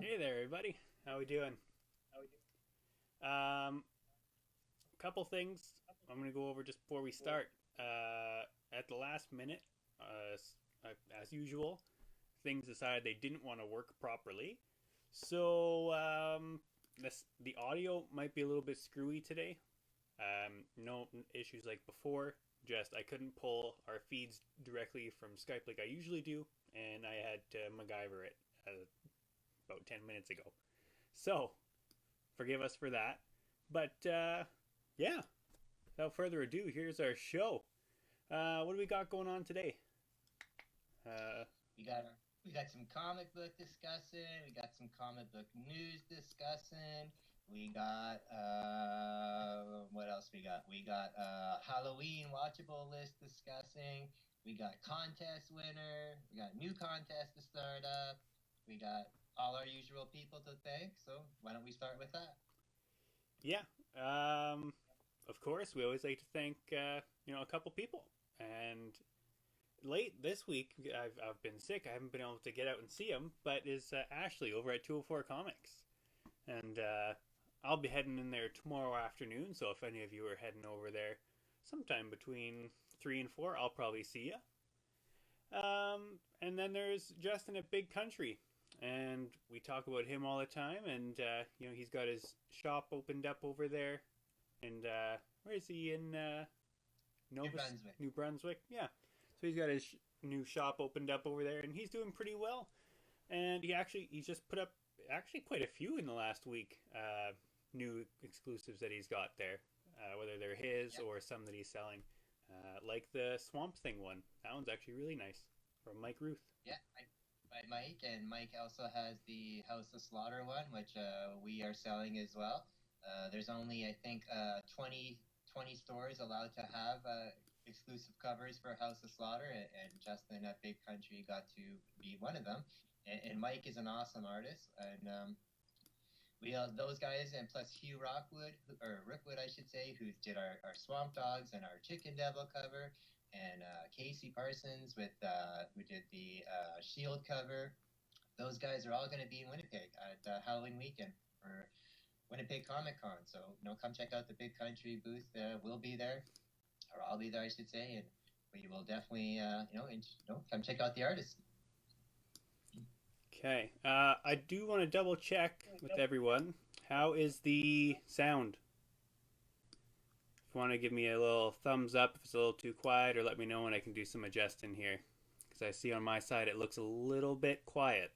Hey there, everybody. How we doing? Couple things I'm going to go over just before we start. At the last minute, as usual, things decided they didn't want to work properly. So the audio might be a little bit screwy today. No issues like before. Just I couldn't pull our feeds directly from Skype like I usually do, and I had to MacGyver it about 10 minutes ago. So forgive us for that. But yeah, without further ado, here's our show. What do we got going on today? We got we got some comic book discussing. We got some comic book news discussing. We got what else we got? We got Halloween watchable list discussing. We got contest winner. We got new contest to start up. We got all our usual people to thank. So why don't we start with that? Yeah, of course, we always like to thank a couple people. And late this week, I've been sick. I haven't been able to get out and see him, but is Ashley over at 204 Comics, and I'll be heading in there tomorrow afternoon. So if any of you are heading over there, sometime between 3 and 4, I'll probably see you. And then there's Justin at Big Country, and we talk about him all the time. And he's got his shop opened up over there. And where is he in New Brunswick. New Brunswick? Yeah. So he's got his new shop opened up over there, and he's doing pretty well. And he's just put up actually quite a few in the last week. New exclusives that he's got there, whether they're his or some that he's selling. Like the Swamp Thing one. That one's actually really nice from Mike Ruth. Yeah, by Mike, and Mike also has the House of Slaughter one, which we are selling as well. There's only, I think, 20 stores allowed to have exclusive covers for House of Slaughter, and Justin at Big Country got to be one of them. And Mike is an awesome artist, and we those guys, and plus Hugh Rookwood, I should say, who did our Swamp Dogs and our Chicken Devil cover, and Casey Parsons with who did the Shield cover. Those guys are all going to be in Winnipeg at Halloween weekend for Winnipeg Comic Con. So come check out the Big Country booth. We'll be there, or I'll be there, I should say, and we will definitely come check out the artists. Okay. I do want to double check with everyone. How is the sound? If you want to give me a little thumbs up if it's a little too quiet, or let me know when I can do some adjusting here. Because I see on my side it looks a little bit quiet.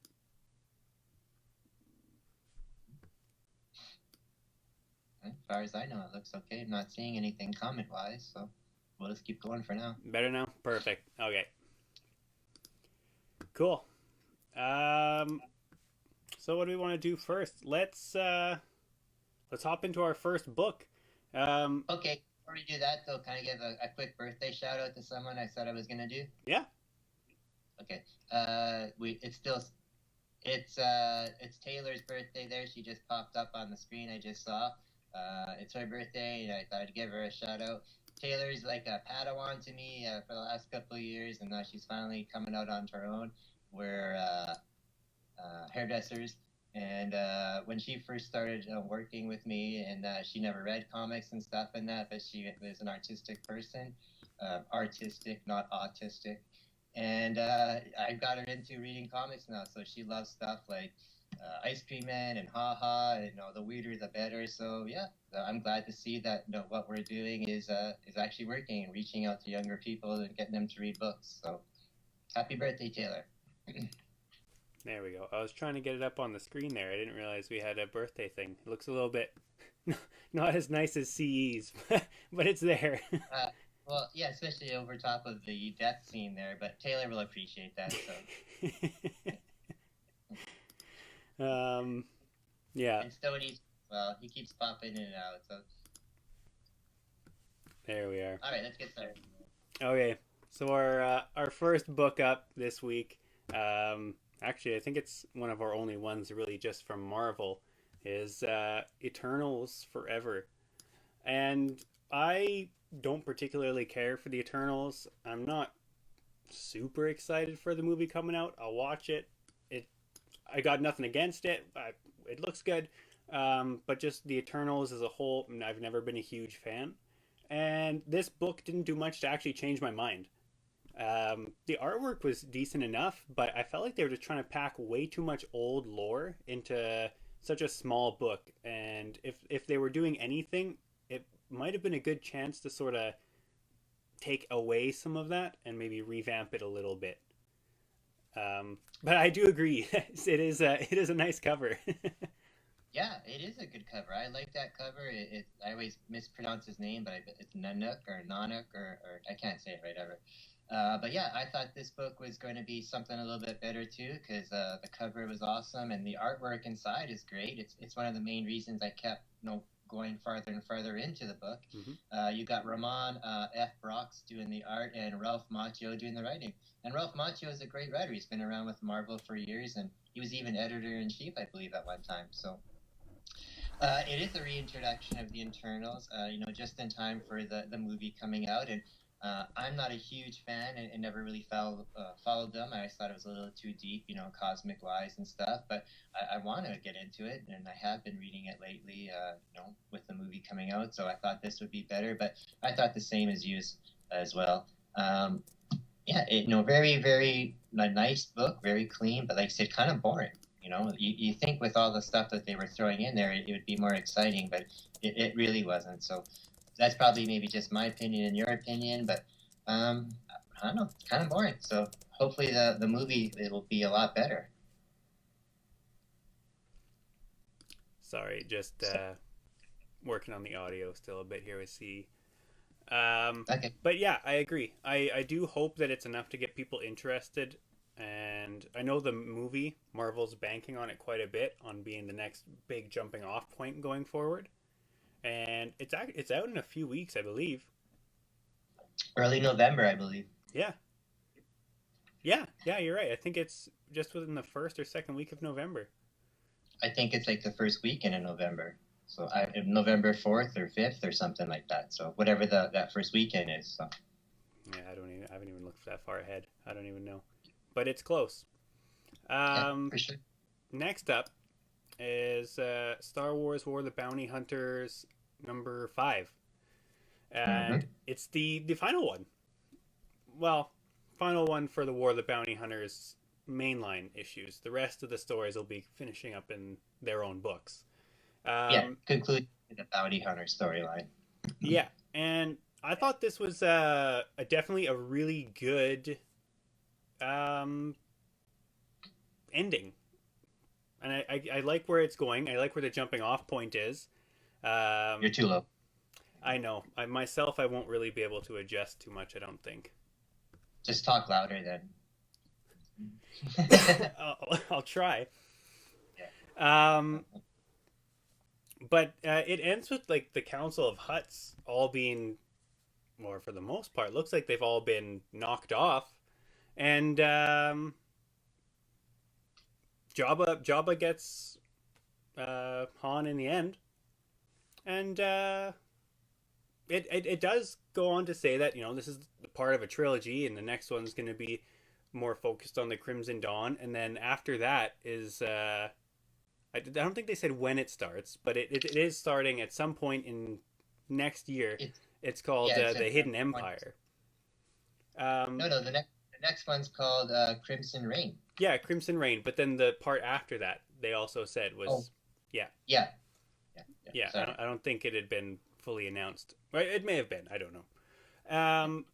As far as I know, it looks okay. I'm not seeing anything comment-wise, so we'll just keep going for now. Better now? Perfect. Okay. Cool. So what do we want to do first? Let's hop into our first book. Okay, before we do that, though, can I give a quick birthday shout out to someone I said I was gonna do? Yeah. Okay. It's Taylor's birthday there. She just popped up on the screen. I just saw. It's her birthday, and I thought I'd give her a shout out. Taylor's like a Padawan to me for the last couple of years, and now she's finally coming out on her own. We're hairdressers, and when she first started working with me, and she never read comics and stuff and that, but she was an artistic person, artistic, not autistic, and I got her into reading comics now, so she loves stuff like Ice Cream Man and Ha Ha, and the weirder the better. So yeah, I'm glad to see that what we're doing is actually working and reaching out to younger people and getting them to read books. So happy birthday, Taylor. There we go. I was trying to get it up on the screen there. I didn't realize we had a birthday thing. It looks a little bit not as nice as CE's, but it's there. Well, yeah, especially over top of the death scene there, but Taylor will appreciate that. So. Yeah. And Stoney, well, he keeps popping in and out. So. There we are. All right, let's get started. Okay, so our first book up this week, actually I think it's one of our only ones really just from Marvel, is Eternals Forever. And I don't particularly care for the Eternals. I'm not super excited for the movie coming out. I'll watch it. I got nothing against it. It looks good, but just the Eternals as a whole, I've never been a huge fan. And this book didn't do much to actually change my mind. The artwork was decent enough, but I felt like they were just trying to pack way too much old lore into such a small book. And if they were doing anything, it might have been a good chance to sort of take away some of that and maybe revamp it a little bit. But I do agree, it is a nice cover. Yeah, it is a good cover. I like that cover. I always mispronounce his name, but it's Nanook or Nanuk or I can't say it right ever. But yeah, I thought this book was going to be something a little bit better too, because the cover was awesome and the artwork inside is great. It's one of the main reasons I kept going farther and farther into the book. Mm-hmm. You got Ramon F. Brox doing the art and Ralph Macchio doing the writing. And Ralph Macchio is a great writer. He's been around with Marvel for years, and he was even editor-in-chief, I believe, at one time. So it is a reintroduction of the Internals, just in time for the movie coming out. And I'm not a huge fan and never really followed them. I always thought it was a little too deep, cosmic-wise and stuff. But I want to get into it, and I have been reading it lately, with the movie coming out. So I thought this would be better. But I thought the same as you as well. Very, very nice book, very clean, but like I said, kind of boring. You think with all the stuff that they were throwing in there, it would be more exciting, but it really wasn't. So that's probably maybe just my opinion and your opinion, but I don't know, kind of boring. So hopefully the movie, it'll be a lot better. Sorry, just working on the audio still a bit here with C. Okay. But yeah, I agree. I do hope that it's enough to get people interested. And I know the movie, Marvel's banking on it quite a bit, on being the next big jumping off point going forward. And it's out in a few weeks, I believe. Early November, I believe. Yeah. Yeah, you're right. I think it's just within the first or second week of November. I think it's like the first weekend in November. So November 4th or 5th or something like that. So whatever that first weekend is. So. Yeah, I haven't even looked that far ahead. I don't even know. But it's close. Yeah, for sure. Next up is Star Wars War of the Bounty Hunters number 5. And it's the final one. Well, final one for the War of the Bounty Hunters mainline issues. The rest of the stories will be finishing up in their own books. Conclude the Bounty Hunter storyline. Yeah, and I thought this was definitely a really good ending, and I like where it's going. I like where the jumping off point is. You're too low. I know. I won't really be able to adjust too much, I don't think. Just talk louder then. I'll try. Yeah. But it ends with like the Council of Hutts all being, or for the most part, looks like they've all been knocked off. And Jabba gets Han in the end, and it does go on to say that this is part of a trilogy, and the next one's going to be more focused on the Crimson Dawn, and then after that is I don't think they said when it starts, but it is starting at some point in next year. It's called the Hidden Empire. No, the next one's called Crimson Reign. Yeah, Crimson Reign. But then the part after that, they also said was Yeah. I don't think it had been fully announced. It may have been. I don't know.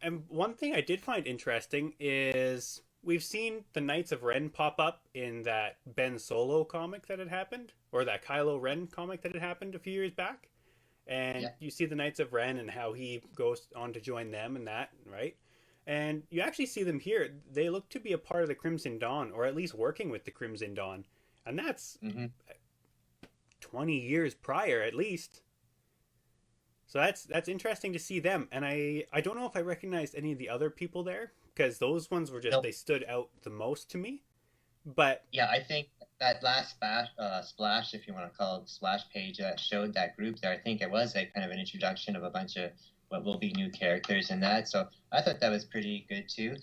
And one thing I did find interesting is we've seen the Knights of Ren pop up in that Ben Solo comic that had happened, or that Kylo Ren comic that had happened a few years back. And you see the Knights of Ren and how he goes on to join them and that, right? And you actually see them here. They look to be a part of the Crimson Dawn, or at least working with the Crimson Dawn. And that's 20 years prior, at least. So that's interesting to see them. And I don't know if I recognized any of the other people there, because those ones were just, they stood out the most to me. But yeah, I think that last splash, if you want to call it splash page, showed that group there. I think it was a kind of an introduction of a bunch of what will be new characters in that. So I thought that was pretty good too.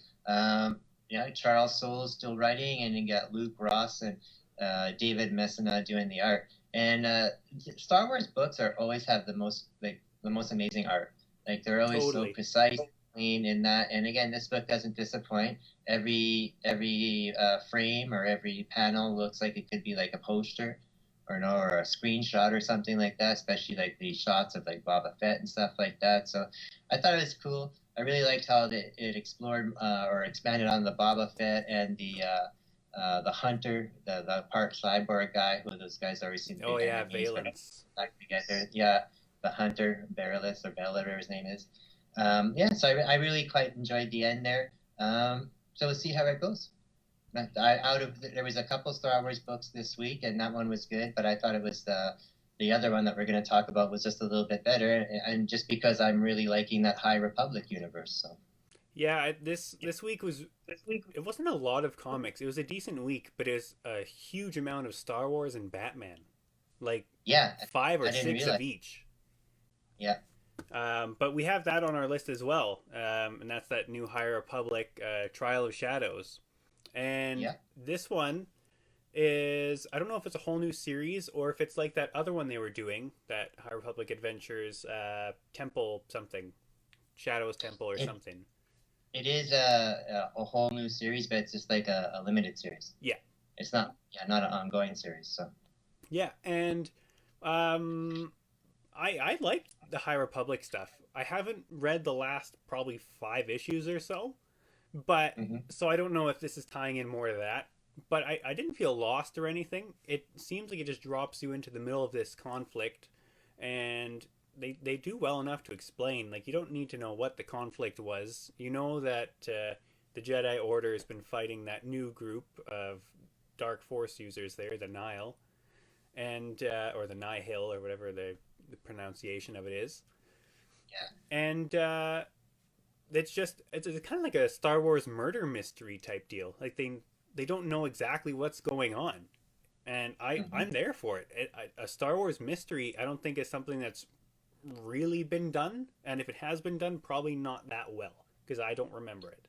Charles Soule's still writing, and you got Luke Ross and David Messina doing the art. And Star Wars books are always have the most amazing art. Like they're always so Totally. precise, clean in that. And again, this book doesn't disappoint. Every frame or every panel looks like it could be like a poster or no, or a screenshot or something like that. Especially like the shots of like Boba Fett and stuff like that. So I thought it was cool. I really liked how it explored or expanded on the Boba Fett and the hunter, the part cyborg guy, who those guys always seem to Oh be yeah, enemies, but Valence. back together. Yeah, the hunter, Berylis or Bell, whatever his name is. Yeah, so I really quite enjoyed the end there. So we'll see how it goes. There was a couple Star Wars books this week, and that one was good, but I thought it was the other one that we're going to talk about was just a little bit better, and just because I'm really liking that High Republic universe. So Yeah, this week was it wasn't a lot of comics. It was a decent week, but it was a huge amount of Star Wars and Batman, like yeah, five or I didn't six realize. of each. Yeah, But we have that on our list as well, and that's that new High Republic Trial of Shadows. And yeah. this one is I don't know if it's a whole new series or if it's like that other one they were doing, that High Republic Adventures Temple something, Shadows Temple or It something. it is a whole new series, but it's just like a limited series. Yeah, It's not not an ongoing series. So yeah, and um, I like the High Republic stuff. I haven't read the last probably 5 issues or so, but hmm so I don't know if this is tying in more to that. But I didn't feel lost or anything. It seems like it just drops you into the middle of this conflict, and they do well enough to explain. Like you don't need to know what the conflict was. You know that the Jedi Order has been fighting that new group of Dark Force users there, the Nihil, and or the Nihil or whatever the pronunciation of it is, and it's kind of like a Star Wars murder mystery type deal. Like they don't know exactly what's going on, and hmm I'm there for it. A Star Wars mystery I don't think is something that's really been done, and if it has been done, probably not that well because I don't remember it.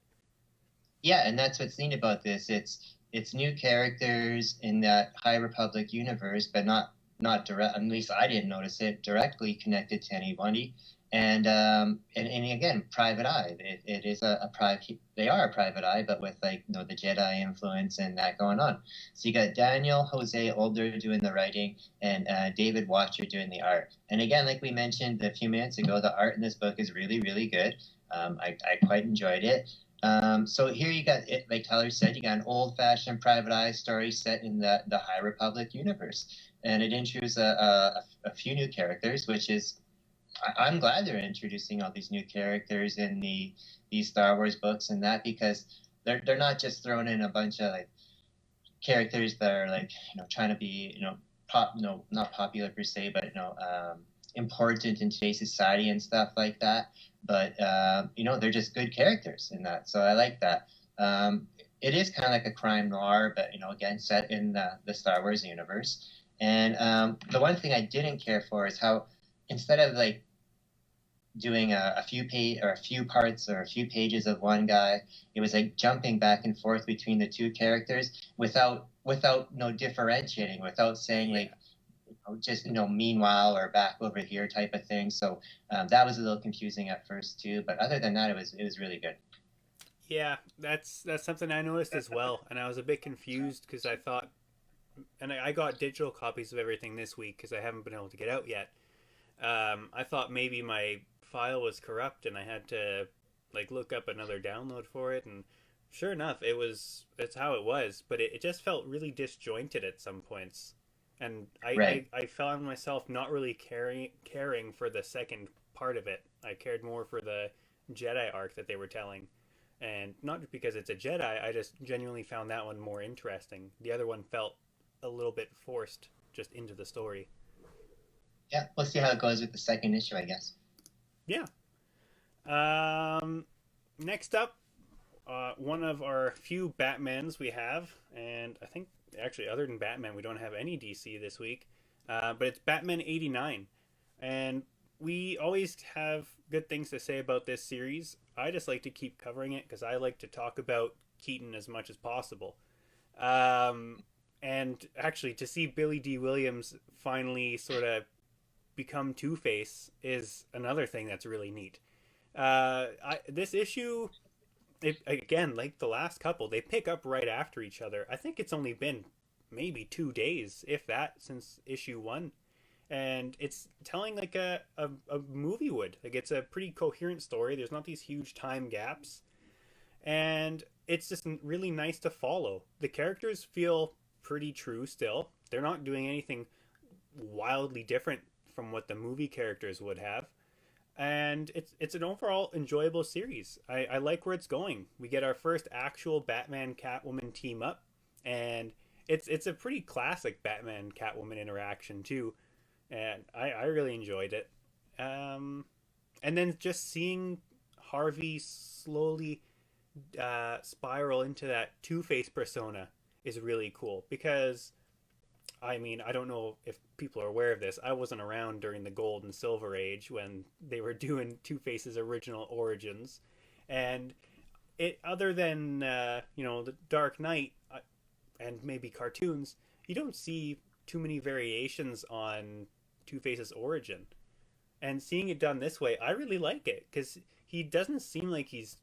Yeah, and that's what's neat about this. It's new characters in that High Republic universe, but not direct. At least I didn't notice it directly connected to anybody. And again, private eye. It is a private. They are a private eye, but with like the Jedi influence and that going on. So you got Daniel Jose Older doing the writing, and David Watcher doing the art. And again, like we mentioned a few minutes ago, the art in this book is really really good. I quite enjoyed it. So here you got it, like Tyler said, you got an old-fashioned private eye story set in the High Republic universe, and it introduces a few new characters, which is I'm glad they're introducing all these new characters in these Star Wars books and that because they're not just throwing in a bunch of like characters that are like trying to be not popular per se, but important in today's society and stuff like that. But they're just good characters in that, so I like that. It is kind of like a crime noir, but again, set in the Star Wars universe. And the one thing I didn't care for is how instead of like doing a few page or a few parts or a few pages of one guy, it was like jumping back and forth between the two characters without no differentiating, without saying Yeah, like just meanwhile or back over here type of thing. So that was a little confusing at first too, but other than that, it was really good. yeah, that's something I noticed as well, and I was a bit confused because I thought, and I got digital copies of everything this week because I haven't been able to get out yet. I thought maybe my file was corrupt and I had to like look up another download for it, and sure enough, it's how it was, but it just felt really disjointed at some points, and Right. I found myself not really caring for the second part of it. I cared more for the Jedi arc that they were telling, and not because it's a Jedi. I just genuinely found that one more interesting. The other one felt a little bit forced just into the story. Yeah, we'll see how it goes with the second issue, I guess. Yeah. Um, Next up, one of our few Batmans we have, and I think actually other than Batman, we don't have any DC this week. But it's Batman '89, and we always have good things to say about this series. I just like to keep covering it because I like to talk about Keaton as much as possible. Um, and actually to see Billy D. Williams finally sort of become Two-Face is another thing that's really neat. This issue, again, like the last couple, they pick up right after each other. I think it's only been maybe 2 days, if that, since issue 1. And it's telling like a movie would. Like, it's a pretty coherent story. There's not these huge time gaps. And it's just really nice to follow. The characters feel pretty true still. They're not doing anything wildly different from what the movie characters would have. And it's an overall enjoyable series. I like where it's going. We get our first actual Batman Catwoman team up, and it's a pretty classic Batman Catwoman interaction too, and I really enjoyed it. And then just seeing Harvey slowly spiral into that Two-Face persona is really cool, because I mean, I don't know if people are aware of this. I wasn't around during the Gold and Silver Age when they were doing Two-Face's original origins, and it, other than the Dark Knight and maybe cartoons, you don't see too many variations on Two-Face's origin. And seeing it done this way, I really like it, because he doesn't seem like he's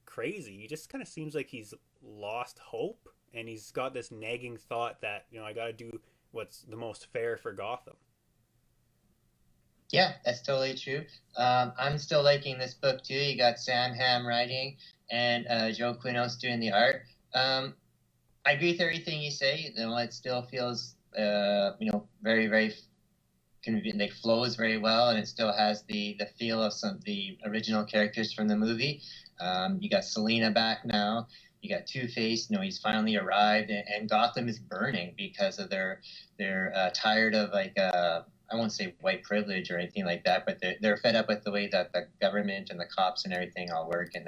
crazy. He just kind of seems like he's lost hope, and he's got this nagging thought that, I got to do what's the most fair for Gotham. Yeah, that's totally true. I'm still liking this book too. You got Sam Hamm writing and Joe Quinos doing the art. I agree with everything you say. It still feels, very, very convenient. Like, flows very well, and it still has the feel of some of the original characters from the movie. You got Selina back now. You got Two-Face. He's finally arrived, and Gotham is burning because of they're tired of, like, I won't say white privilege or anything like that, but they're fed up with the way that the government and the cops and everything all work in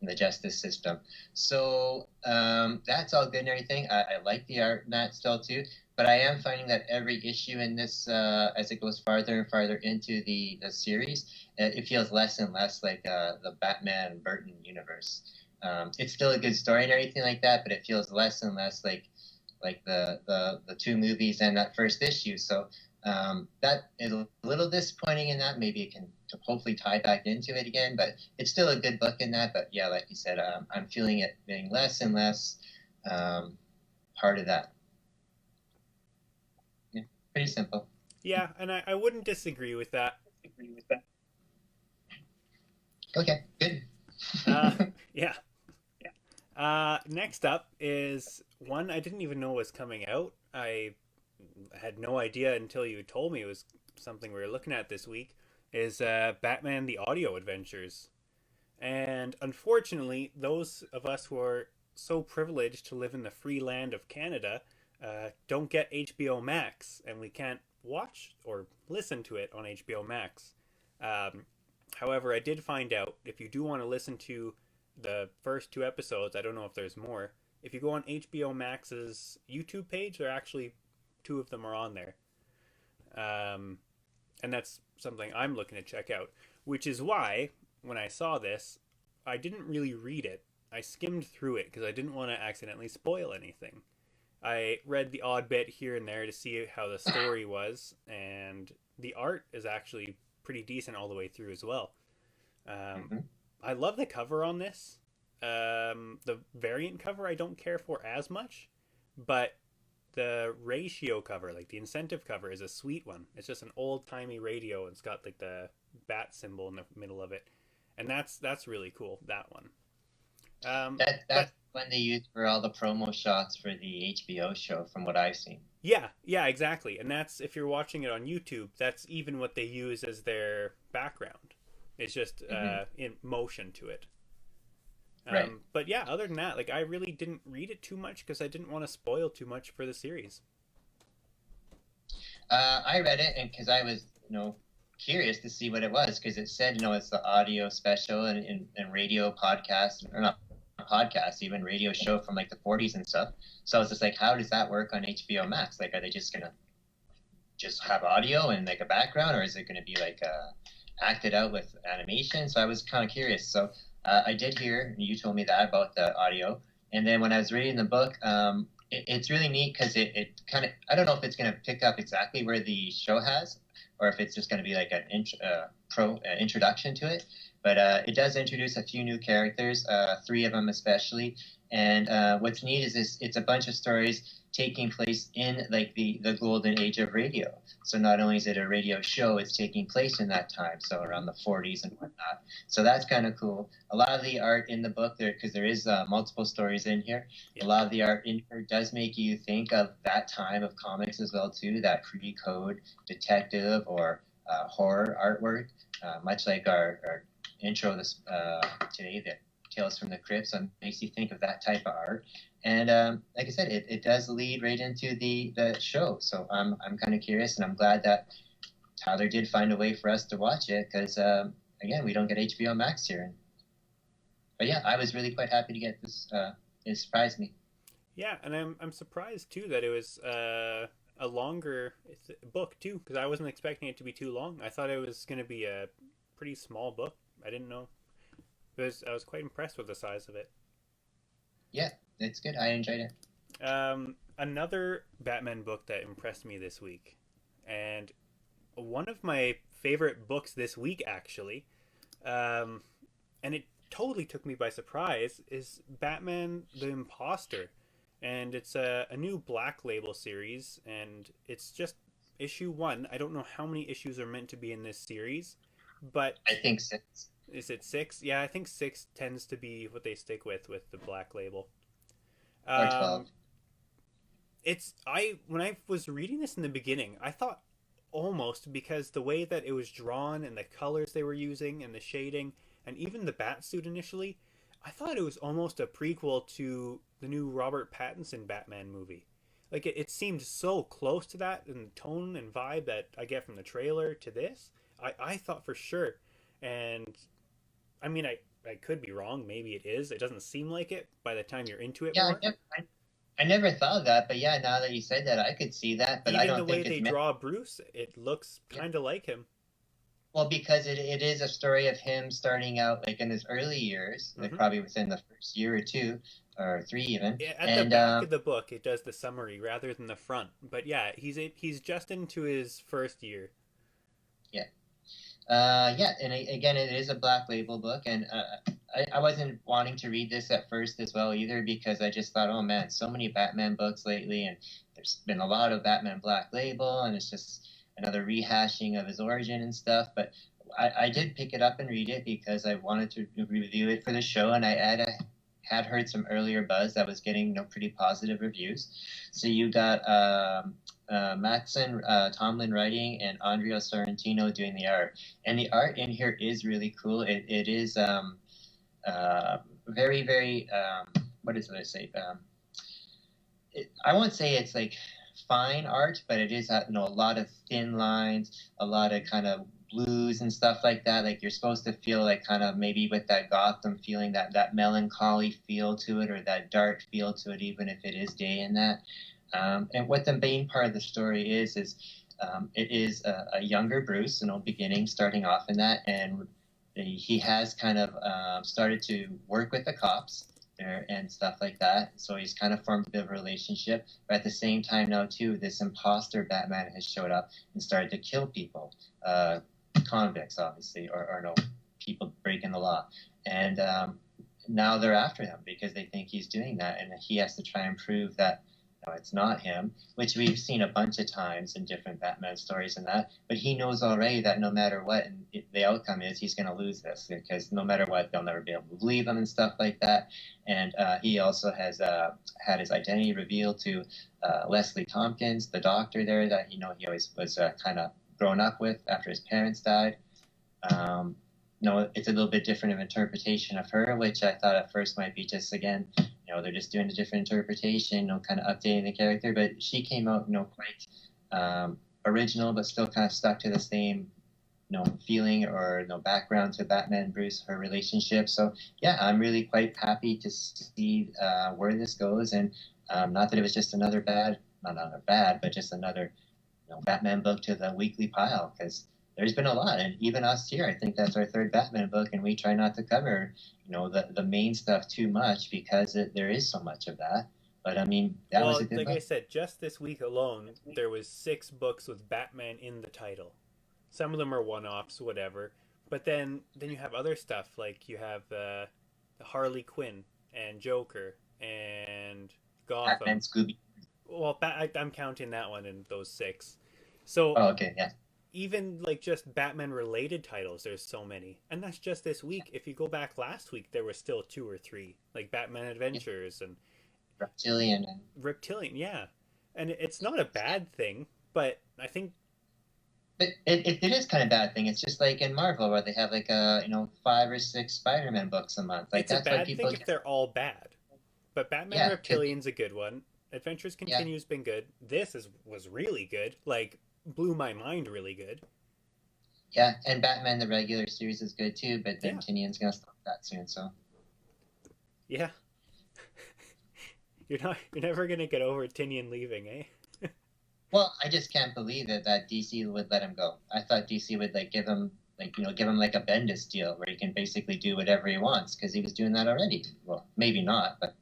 the justice system. So that's all good and everything. I like the art in that still too, but I am finding that every issue in this, as it goes farther and farther into the series, it feels less and less like the Batman Burton universe. It's still a good story and everything like that, but it feels less and less like the two movies and that first issue. So that is a little disappointing in that. Maybe it can hopefully tie back into it again, but it's still a good book in that. But yeah, like you said, I'm feeling it being less and less part of that. Yeah, pretty simple. Yeah, and I wouldn't disagree with that. Okay, good. Yeah. Next up is one I didn't even know was coming out. I had no idea until you told me it was something we were looking at this week, is Batman the Audio Adventures. And unfortunately, those of us who are so privileged to live in the free land of Canada don't get HBO Max, and we can't watch or listen to it on HBO Max. However, I did find out, if you do want to listen to the first 2 episodes, I don't know if there's more, if you go on HBO Max's YouTube page, there are actually 2 of them are on there. And that's something I'm looking to check out, which is why when I saw this, I didn't really read it. I skimmed through it because I didn't want to accidentally spoil anything. I read the odd bit here and there to see how the story was, and the art is actually pretty decent all the way through as well. I love the cover on this. The variant cover I don't care for as much, but the ratio cover, like the incentive cover, is a sweet one. It's just an old-timey radio, and it's got like the bat symbol in the middle of it, and that's really cool, that one. That's when they use for all the promo shots for the HBO show, from what I've seen. Yeah, exactly. And that's, if you're watching it on YouTube, that's even what they use as their background. It's just in motion to it. Right. But yeah, other than that, like, I really didn't read it too much because I didn't want to spoil too much for the series. I read it, and because I was, curious to see what it was, because it said, it's the audio special and radio podcast, or not podcast, even radio show from like the 40s and stuff. So I was just like, how does that work on HBO Max? Like, are they just gonna just have audio and like a background, or is it gonna be like acted out with animation? So I was kind of curious. So I did hear, you told me that about the audio, and then when I was reading the book, it's really neat because it kind of, I don't know if it's going to pick up exactly where the show has, or if it's just going to be like an introduction to it. But it does introduce a few new characters, three of them especially. And what's neat is it's a bunch of stories taking place in like the golden age of radio. So not only is it a radio show, it's taking place in that time, so around the 40s and whatnot. So that's kind of cool. A lot of the art in the book, because there is multiple stories in here, a lot of the art in here does make you think of that time of comics as well too, that pre-code detective or horror artwork, much like our intro today, the Tales from the Crypt. So it makes you think of that type of art. And like I said, it does lead right into the show. So I'm kind of curious, and I'm glad that Tyler did find a way for us to watch it because, again, we don't get HBO Max here. But yeah, I was really quite happy to get this. It surprised me. Yeah, and I'm surprised too that it was a longer book too, because I wasn't expecting it to be too long. I thought it was going to be a pretty small book. I didn't know. I was quite impressed with the size of it. Yeah, it's good. I enjoyed it. Another Batman book that impressed me this week, and one of my favorite books this week actually, and it totally took me by surprise, is Batman the Imposter. And it's a new Black Label series, and it's just issue 1. I don't know how many issues are meant to be in this series, but I think 6. Is it 6? Yeah, I think 6 tends to be what they stick with the Black Label. Or 12. When I was reading this in the beginning, I thought almost, because the way that it was drawn and the colors they were using and the shading and even the bat suit initially, I thought it was almost a prequel to the new Robert Pattinson Batman movie. Like it seemed so close to that in tone and vibe that I get from the trailer to this. I thought for sure. And I mean, I could be wrong. Maybe it is. It doesn't seem like it by the time you're into it more. I never thought of that, but yeah, now that you said that, I could see that. But even I don't the way they draw Bruce, it looks kind of like him. Well, because it is a story of him starting out like in his early years, like probably within the first year or 2 or 3 even. Yeah, at the back of the book, it does the summary rather than the front. But yeah, he's just into his first year. Yeah. Yeah, and again, it is a Black Label book, and I wasn't wanting to read this at first as well either, because I just thought, oh man, so many Batman books lately, and there's been a lot of Batman Black Label, and it's just another rehashing of his origin and stuff. But I did pick it up and read it because I wanted to review it for the show, and I had heard some earlier buzz that was getting pretty positive reviews. So you got Maxon Tomlin writing and Andrea Sorrentino doing the art. And the art in here is really cool. It is very, very, what is it I say? I won't say it's like fine art, but it is a lot of thin lines, a lot of kind of blues and stuff like that. Like you're supposed to feel like kind of maybe with that Gotham feeling, that melancholy feel to it, or that dark feel to it, even if it is day in that. And what the main part of the story is it is a younger Bruce, beginning, starting off in that, and he has kind of started to work with the cops there and stuff like that. So he's kind of formed a bit of a relationship. But at the same time now, too, this imposter Batman has showed up and started to kill people, convicts, obviously, or no, people breaking the law. And now they're after him because they think he's doing that, and he has to try and prove that it's not him, which we've seen a bunch of times in different Batman stories and that. But he knows already that no matter what the outcome is, he's going to lose this, because no matter what, they'll never be able to believe him and stuff like that. And he also has had his identity revealed to Leslie Tompkins, the doctor there that he always was kind of grown up with after his parents died. It's a little bit different of interpretation of her, which I thought at first might be just, again, they're just doing a different interpretation, kind of updating the character. But she came out, quite original, but still kind of stuck to the same, feeling or background to Batman Bruce, her relationship. So yeah, I'm really quite happy to see where this goes, and not that it was just not another bad, but just another Batman book to the weekly pile, because there's been a lot, and even us here, I think that's our 3rd Batman book, and we try not to cover the main stuff too much, because there is so much of that. But I mean, that was Well, a good like I book. said, just this week alone, there was 6 books with Batman in the title. Some of them are one-offs, whatever. But then you have other stuff like you have the Harley Quinn and Joker and Batman, Gotham. Scooby. Well, I'm counting that one in those 6. So Oh, okay, yeah, even like just Batman related titles, there's so many, and that's just this week. If you go back last week, there were still 2 or 3, like Batman yeah. Adventures and Reptilian. And Reptilian. Yeah, and it's not a bad thing, but I think but it is kind of bad thing. It's just like in Marvel where they have like 5 or 6 Spider-Man books a month. Like it's a that's why bad people thing if they're all bad. But Batman yeah, cause Reptilian's a good one. Adventures yeah, Continue's been good. This is was really good. Like blew my mind really good. yeah, and Batman the regular series is good too. But then Yeah. Tinian's gonna stop that soon. So Yeah. You're never gonna get over Tinian leaving, eh? well, I just can't believe it that DC would let him go. I thought DC would like give him like a Bendis deal where he can basically do whatever he wants because he was doing that already. Well, maybe not, but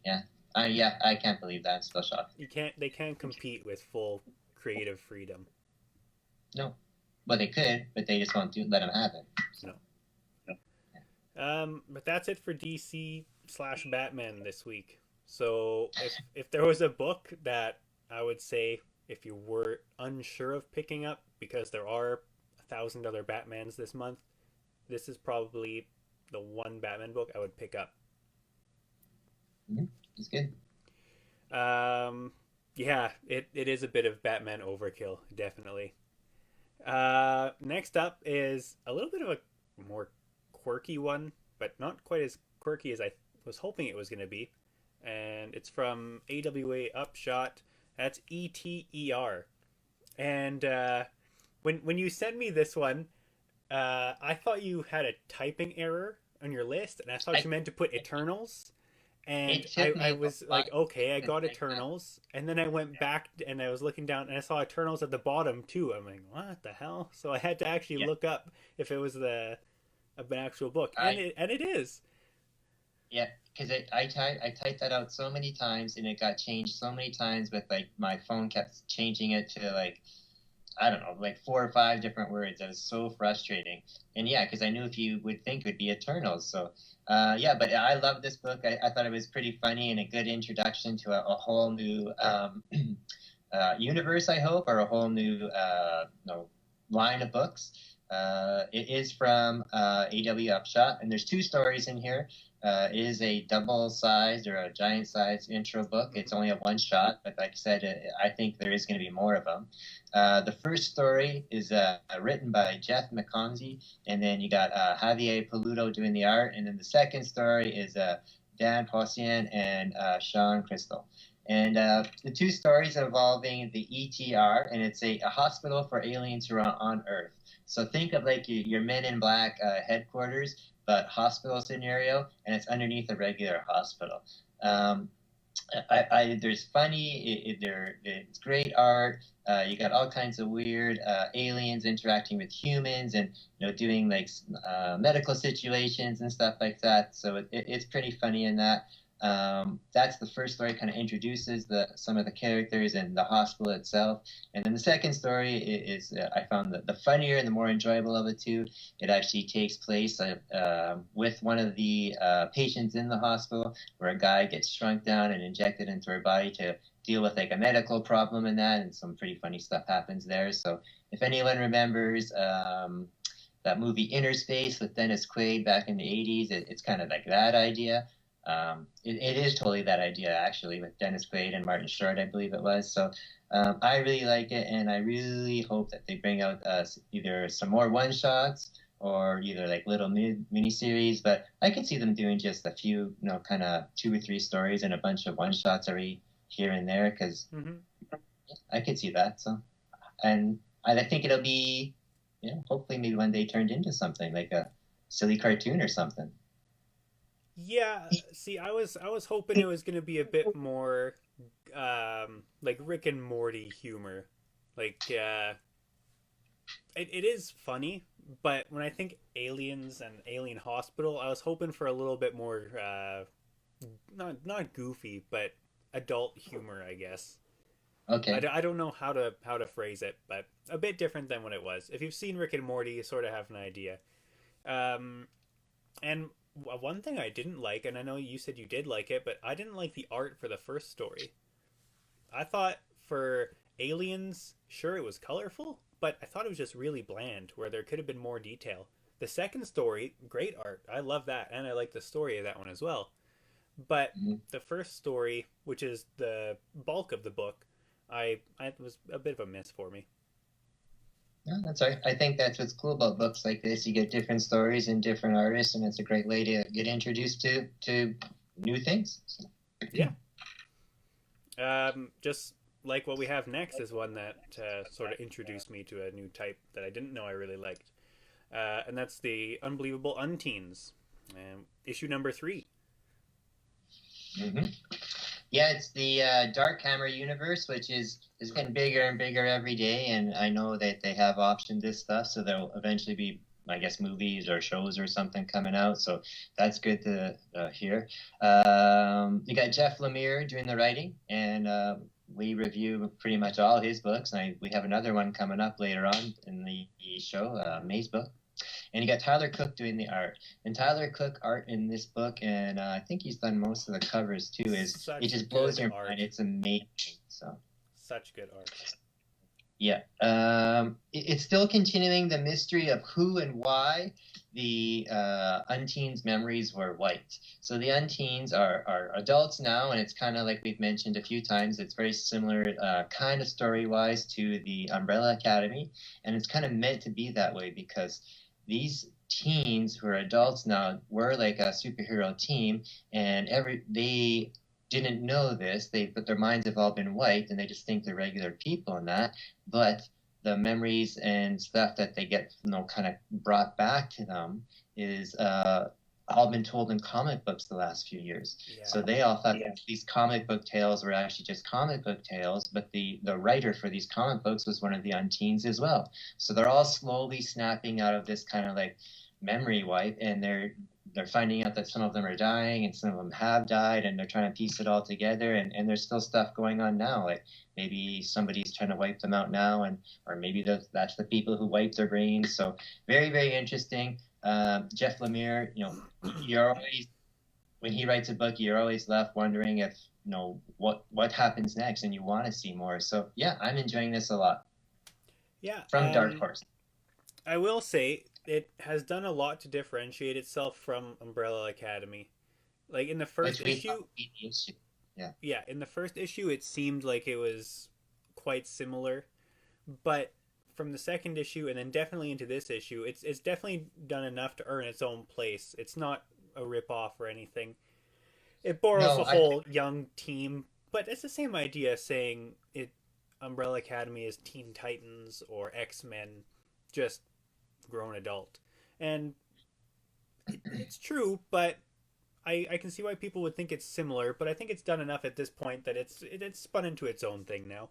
yeah. I can't believe that. I'm still shocked. They can't compete with full creative freedom. No. Well, they could, but they just won't let him have it. No. But that's it for DC/Batman this week. So if there was a book that I would say if you were unsure of picking up because there are 1,000 other Batmans this month, this is probably the one Batman book I would pick up. Mm-hmm. It's good. Yeah, it is a bit of Batman overkill, definitely. Next up is a little bit of a more quirky one, but not quite as quirky as I was hoping it was going to be. And it's from AWA Upshot. That's ETER. And when you sent me this one, I thought you had a typing error on your list, and I thought you meant to put Eternals. And I was like, okay, I got Eternals. And then I went back and I was looking down and I saw Eternals at the bottom too. I'm like, what the hell? So I had to actually look up if it was an actual book. And it is. Yeah, because I typed that out so many times and it got changed so many times with like my phone kept changing it to like I don't know, like 4 or 5 different words. It was so frustrating. And yeah, because I knew if you would think it would be Eternals. So yeah, but I love this book. I thought it was pretty funny and a good introduction to a whole new universe, I hope, or a whole new line of books. It is from A.W. Upshot, and there's 2 stories in here. It is a double-sized or a giant-sized intro book. It's only a one-shot, but like I said, I think there is going to be more of them. The first story is written by Jeff McComsey, and then you got Javier Peludo doing the art, and then the second story is Dan Possian and Sean Crystal. And the 2 stories involving the ETR, and it's a hospital for aliens who are on Earth. So think of like your Men in Black headquarters, but hospital scenario, and it's underneath a regular hospital. There's funny, it's great art. You got all kinds of weird aliens interacting with humans, and doing like medical situations and stuff like that. So it's pretty funny in that. That's the first story, kind of introduces some of the characters and the hospital itself. And then the second story is I found the funnier and the more enjoyable of the 2. It actually takes place with one of the patients in the hospital, where a guy gets shrunk down and injected into her body to deal with like a medical problem and that, and some pretty funny stuff happens there. So if anyone remembers that movie Inner Space with Dennis Quaid back in the 80s, it's kind of like that idea. It is totally that idea, actually, with Dennis Quaid and Martin Short, I believe it was. So I really like it, and I really hope that they bring out either some more one-shots or either like little mini-series. But I could see them doing just a few, kind of 2 or 3 stories and a bunch of one-shots every here and there, because I could see that. So, and I think it'll be, hopefully maybe one day turned into something like a silly cartoon or something. Yeah, see, I was hoping it was going to be a bit more like Rick and Morty humor. Like it is funny, but when I think aliens and alien hospital, I was hoping for a little bit more not goofy, but adult humor, I guess. Okay. I don't know how to phrase it, but a bit different than what it was. If you've seen Rick and Morty, you sort of have an idea. And one thing I didn't like, and I know you said you did like it, but I didn't like the art for the first story. I thought for Aliens, sure, it was colorful, but I thought it was just really bland, where there could have been more detail. The second story, great art. I love that, and I like the story of that one as well. But Mhm. the first story, which is the bulk of the book, I was a bit of a miss for me. Yeah, that's right. I think that's what's cool about books like this. You get different stories and different artists, and it's a great way to get introduced to new things. Yeah. Just like what we have next is one that sort of introduced me to a new type that I didn't know I really liked. And that's the Unbelievable Unteens, issue number 3. Mm-hmm. Yeah, it's the Dark Hammer universe, which is getting bigger and bigger every day. And I know that they have optioned this stuff, so there'll eventually be, I guess, movies or shows or something coming out. So that's good to hear. You got Jeff Lemire doing the writing, and we review pretty much all his books. And we have another one coming up later on in the show, May's book. And you got Tyler Cook doing the art. And Tyler Cook art in this book, and I think he's done most of the covers too, is it just blows your mind. It's amazing. So such good art. Yeah. It's still continuing the mystery of who and why the Unteens' memories were wiped. So the Unteens are adults now, and it's kind of like we've mentioned a few times. It's very similar, kind of story-wise, to the Umbrella Academy, and it's kind of meant to be that way because these teens who are adults now were like a superhero team, and they didn't know this, but their minds have all been wiped, and they just think they're regular people and that. But the memories and stuff that they get, kind of brought back to them is all been told in comic books the last few years. Yeah. So they all thought that these comic book tales were actually just comic book tales, but the writer for these comic books was one of the Unteens as well. So they're all slowly snapping out of this kind of like memory wipe, and they're finding out that some of them are dying and some of them have died, and they're trying to piece it all together, and there's still stuff going on now, like maybe somebody's trying to wipe them out now, or maybe that's the people who wipe their brains. So very, very interesting. Jeff Lemire, you're always, when he writes a book, you're always left wondering if what happens next, and you want to see more. So yeah, I'm enjoying this a lot. Yeah, from Dark Horse. I will say it has done a lot to differentiate itself from Umbrella Academy. Like in the first issue, yeah, in the first issue, it seemed like it was quite similar, but from the second issue and then definitely into this issue, it's definitely done enough to earn its own place. It's not a rip-off or anything. It borrows the whole young team, but it's the same idea saying Umbrella Academy is Teen Titans or X-Men, just grown adult. And it's true, but I can see why people would think it's similar, but I think it's done enough at this point that it's spun into its own thing now.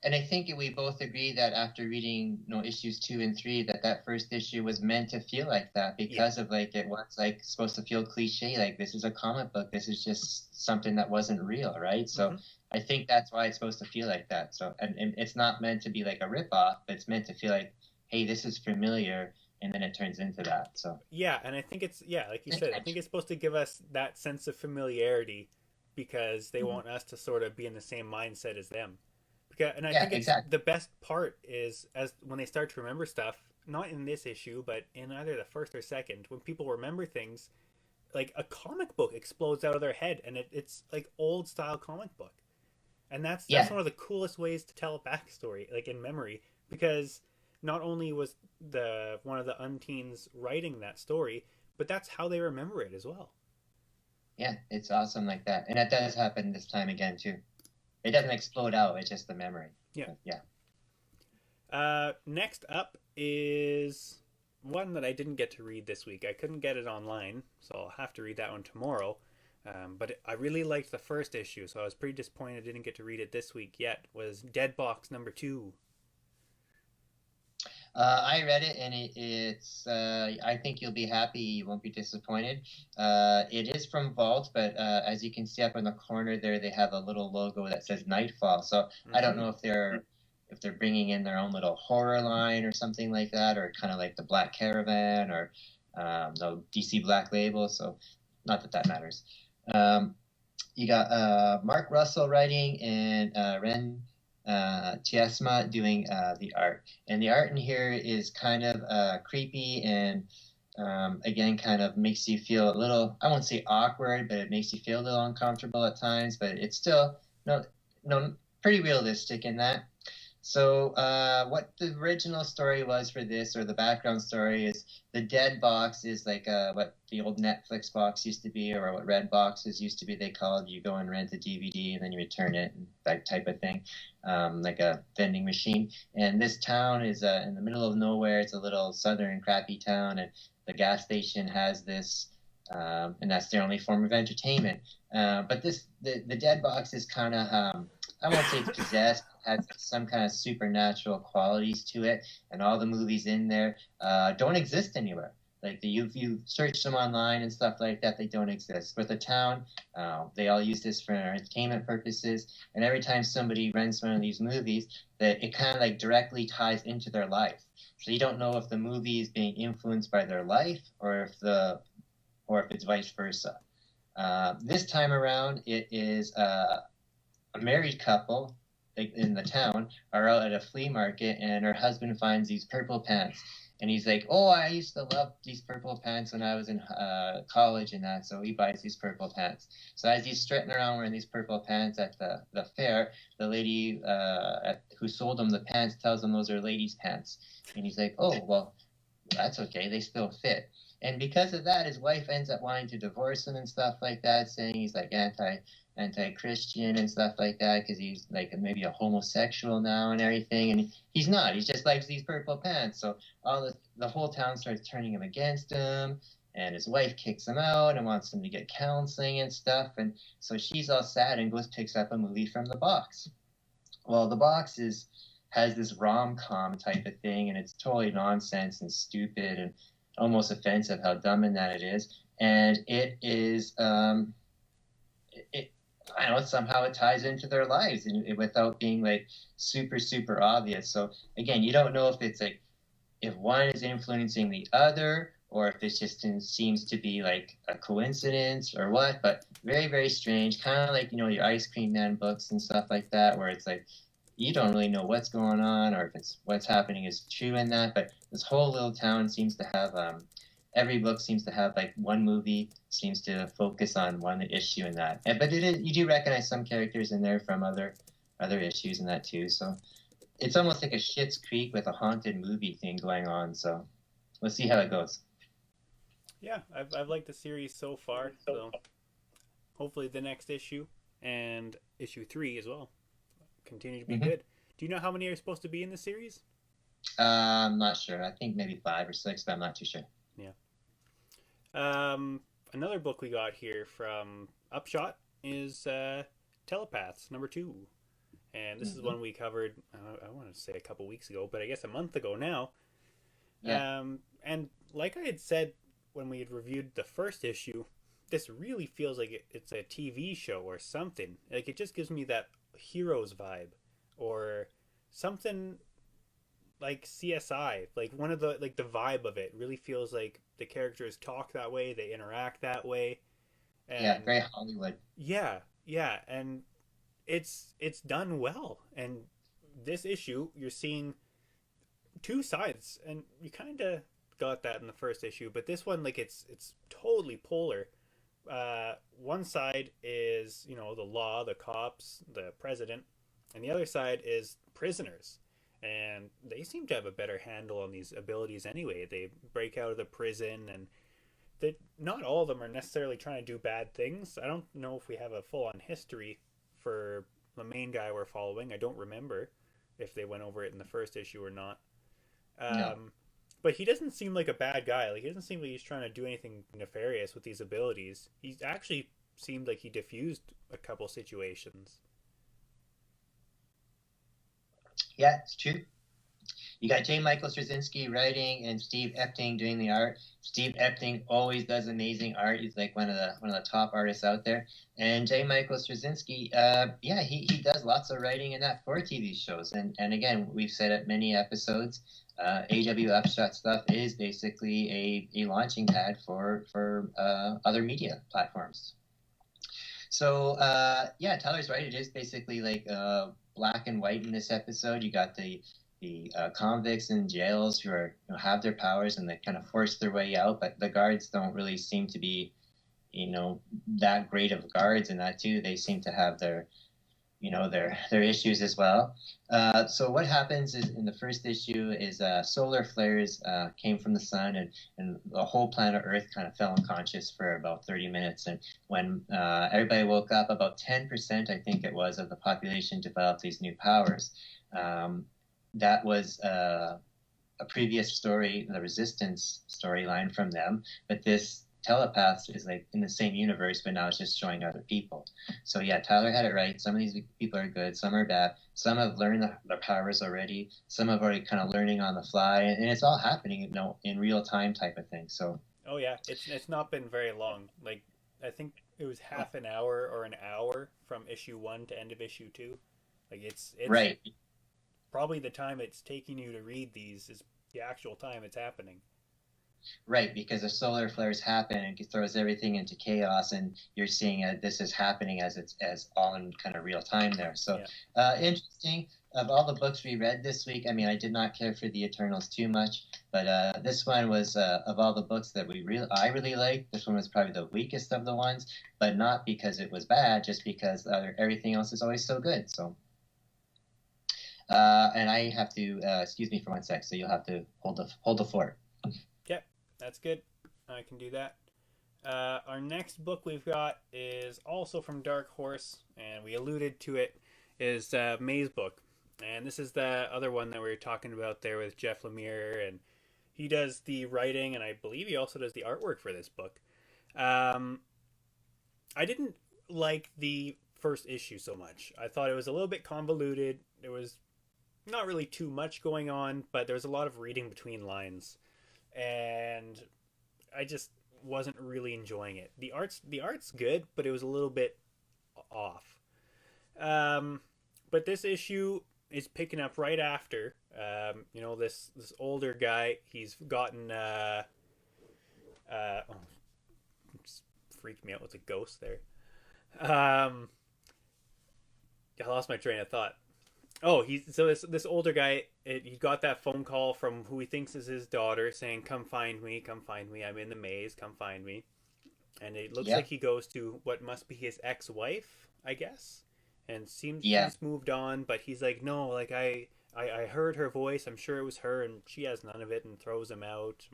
And I think we both agree that after reading issues 2 and 3, that first issue was meant to feel like that because of like it was like supposed to feel cliche, like this is a comic book, this is just something that wasn't real, right? So I think that's why it's supposed to feel like that. So and it's not meant to be like a ripoff, but it's meant to feel like, hey, this is familiar, and then it turns into that. So yeah, and I think it's like you said, I think it's supposed to give us that sense of familiarity because they want us to sort of be in the same mindset as them. And I think it's the best part is as when they start to remember stuff, not in this issue, but in either the first or second, when people remember things, like a comic book explodes out of their head, and it's like old style comic book, and that's one of the coolest ways to tell a backstory, like in memory, because not only was one of the Unteens writing that story, but that's how they remember it as well. Yeah, it's awesome like that, and it does happen this time again too. It doesn't explode out, it's just the memory. Yeah. But, yeah. Next up is one that I didn't get to read this week. I couldn't get it online, so I'll have to read that one tomorrow. But I really liked the first issue, so I was pretty disappointed I didn't get to read it this week yet. Was Dead Box number 2. I read it, and it's. I think you'll be happy. You won't be disappointed. It is from Vault, but as you can see up in the corner there, they have a little logo that says Nightfall. So I don't know if they're bringing in their own little horror line or something like that, or kind of like the Black Caravan or the DC Black Label. So not that that matters. You got Mark Russell writing and Ren Tiesma doing the art. And the art in here is kind of creepy and again kind of makes you feel a little, I won't say awkward, but it makes you feel a little uncomfortable at times, but it's still no pretty realistic in that. So what the original story was for this, or the background story, is the dead box is like what the old Netflix box used to be, or what red boxes used to be. They called, you go and rent a DVD and then you return it, and that type of thing, like a vending machine. And this town is in the middle of nowhere. It's a little southern crappy town, and the gas station has this, and that's their only form of entertainment. But the dead box is kind of I won't say it's possessed, has some kind of supernatural qualities to it, and all the movies in there don't exist anywhere. Like you search them online and stuff like that, they don't exist. With the town, they all use this for entertainment purposes, and every time somebody rents one of these movies, that it kind of like directly ties into their life. So you don't know if the movie is being influenced by their life, or if it's vice versa. This time around, it is a married couple in the town are out at a flea market, and her husband finds these purple pants, and he's like, "Oh, I used to love these purple pants when I was in college and that." So he buys these purple pants. So as he's strutting around wearing these purple pants at the fair, the lady who sold him the pants tells him those are ladies' pants, and he's like, "Oh, well, that's okay. They still fit." And because of that, his wife ends up wanting to divorce him and stuff like that, saying he's like anti-Christian and stuff like that, because he's like maybe a homosexual now and everything, and he's not. He just likes these purple pants. So the whole town starts turning him against him, and his wife kicks him out and wants him to get counseling and stuff. And so she's all sad and goes picks up a movie from the box. Well, the box has this rom-com type of thing, and it's totally nonsense and stupid and almost offensive how dumb and that it is. And it is I don't know, somehow it ties into their lives and without being like super super obvious. So again, you don't know if it's like if one is influencing the other, or if it just seems to be like a coincidence or what. But very very strange, kind of like your Ice Cream Man books and stuff like that, where it's like you don't really know what's going on, or if it's what's happening is true in that. But this whole little town seems to have every book seems to have like one movie seems to focus on one issue in that. But you do recognize some characters in there from other issues in that too. So it's almost like a Schitt's Creek with a haunted movie thing going on. So we'll see how it goes. Yeah, I've liked the series so far. So hopefully the next issue and issue 3 as well continue to be good. Do you know how many are supposed to be in the series? I'm not sure. I think maybe 5 or 6, but I'm not too sure. Yeah. Another book we got here from Upshot is Telepaths #2, and this is one we covered. I want to say a couple weeks ago, but I guess a month ago now. Yeah. And like I had said when we had reviewed the first issue, this really feels like it's a TV show or something. Like it just gives me that Heroes vibe, or something like CSI. Like one of the vibe of it really feels like the characters talk that way, they interact that way. And yeah, very Hollywood. Yeah, and it's done well. And this issue, you're seeing two sides, and you kind of got that in the first issue, but this one, like it's totally polar. One side is the law, the cops, the president, and the other side is prisoners. And they seem to have a better handle on these abilities anyway. They break out of the prison, and not all of them are necessarily trying to do bad things. I don't know if we have a full-on history for the main guy we're following. I don't remember if they went over it in the first issue or not. No. But he doesn't seem like a bad guy. Like he doesn't seem like he's trying to do anything nefarious with these abilities. He actually seemed like he diffused a couple situations. Yeah, it's true. You got J. Michael Straczynski writing and Steve Epting doing the art. Steve Epting always does amazing art. He's like one of the top artists out there. And J. Michael Straczynski, yeah, he does lots of writing in that for TV shows. And again, we've said it many episodes. AW Upshot Stuff is basically a launching pad for other media platforms. So yeah, Tyler's right. It is basically like black and white in this episode. You got the convicts in jails who are have their powers and they kind of force their way out, but the guards don't really seem to be that great of guards in that too. They seem to have their their issues as well. So what happens is in the first issue is solar flares came from the sun and the whole planet Earth kind of fell unconscious for about 30 minutes. And when everybody woke up, about 10%, I think it was, of the population developed these new powers. That was a previous story, the Resistance storyline from them, but this telepath is like in the same universe, but now it's just showing other people. So yeah, Tyler had it right. Some of these people are good, some are bad. Some have learned their powers already. Some have already kind of learning on the fly, and it's all happening, in real time type of thing. So. Oh yeah, it's not been very long. Like I think it was half an hour or an hour from issue 1 to end of issue 2. Like it's right. Probably the time it's taking you to read these is the actual time it's happening. Right, because the solar flares happen and it throws everything into chaos, and you're seeing this is happening as all in kind of real time there. So interesting. Of all the books we read this week, I mean, I did not care for the Eternals too much, but this one was of all the books that I really liked. This one was probably the weakest of the ones, but not because it was bad, just because everything else is always so good. So. And I have to excuse me for 1 sec, so you'll have to hold the fort. Yep, that's good. I can do that. Our next book we've got is also from Dark Horse, and we alluded to it, is May's book. And this is the other one that we were talking about there with Jeff Lemire, and he does the writing, and I believe he also does the artwork for this book. I didn't like the first issue so much. I thought it was a little bit convoluted. There was not really too much going on, but there was a lot of reading between lines, and I just wasn't really enjoying it. The art's good, but it was a little bit off. But this issue is picking up right after. This older guy, he's gotten just freaked me out with a ghost there. I lost my train of thought. Oh, this older guy. He got that phone call from who he thinks is his daughter, saying, "Come find me, come find me. I'm in the maze. Come find me." And it looks like he goes to what must be his ex-wife, I guess, and seems he's moved on. But he's like, "No, like I heard her voice. I'm sure it was her, and she has none of it," and throws him out.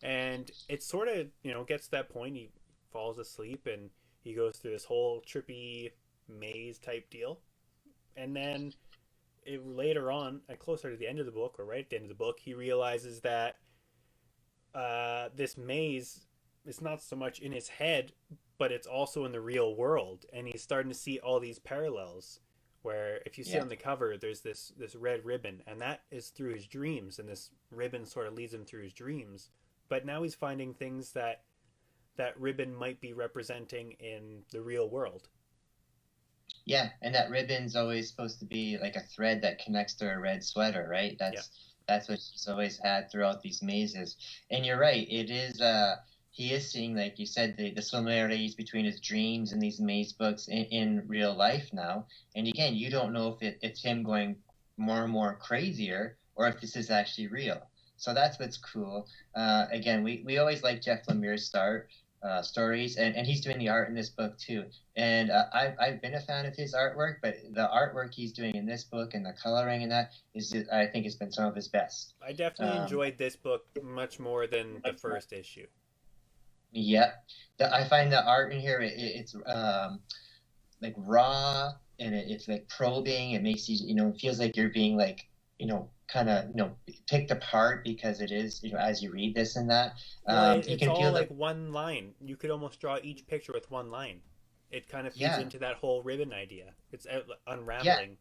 And it sort of gets to that point. He falls asleep and he goes through this whole trippy maze type deal. And then later on, closer to the end of the book, or right at the end of the book, he realizes that this maze is not so much in his head, but it's also in the real world. And he's starting to see all these parallels where if you see on the cover, there's this red ribbon, and that is through his dreams. And this ribbon sort of leads him through his dreams. But now he's finding things that ribbon might be representing in the real world. Yeah, and that ribbon's always supposed to be like a thread that connects to a red sweater, right? That's what he's always had throughout these mazes. And you're right, it is he is seeing, like you said, the similarities between his dreams and these maze books in real life now. And again, you don't know if it's him going more and more crazier or if this is actually real. So that's what's cool. Again, we always like Jeff Lemire's stories, and he's doing the art in this book too. And I've been a fan of his artwork, but the artwork he's doing in this book and the coloring in that I think has been some of his best. I definitely enjoyed this book much more than the first issue. Yeah, I find the art in here it's like raw, and it's like probing. It makes you it feels like you're being like kind of picked apart because it is as you read this and that. It's all like one line. You could almost draw each picture with one line. It kind of feeds into that whole ribbon idea. It's unraveling.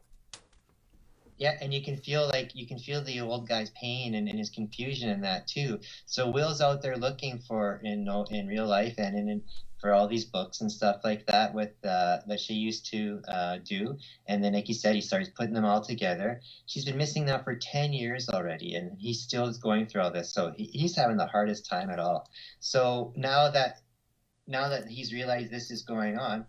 Yeah, and you can feel the old guy's pain and his confusion in that too. So Will's out there looking for in real life and for all these books and stuff like that with that she used to do. And then, like you said, he starts putting them all together. She's been missing now for 10 years already, and he still is going through all this. So he's having the hardest time at all. So now that he's realized this is going on,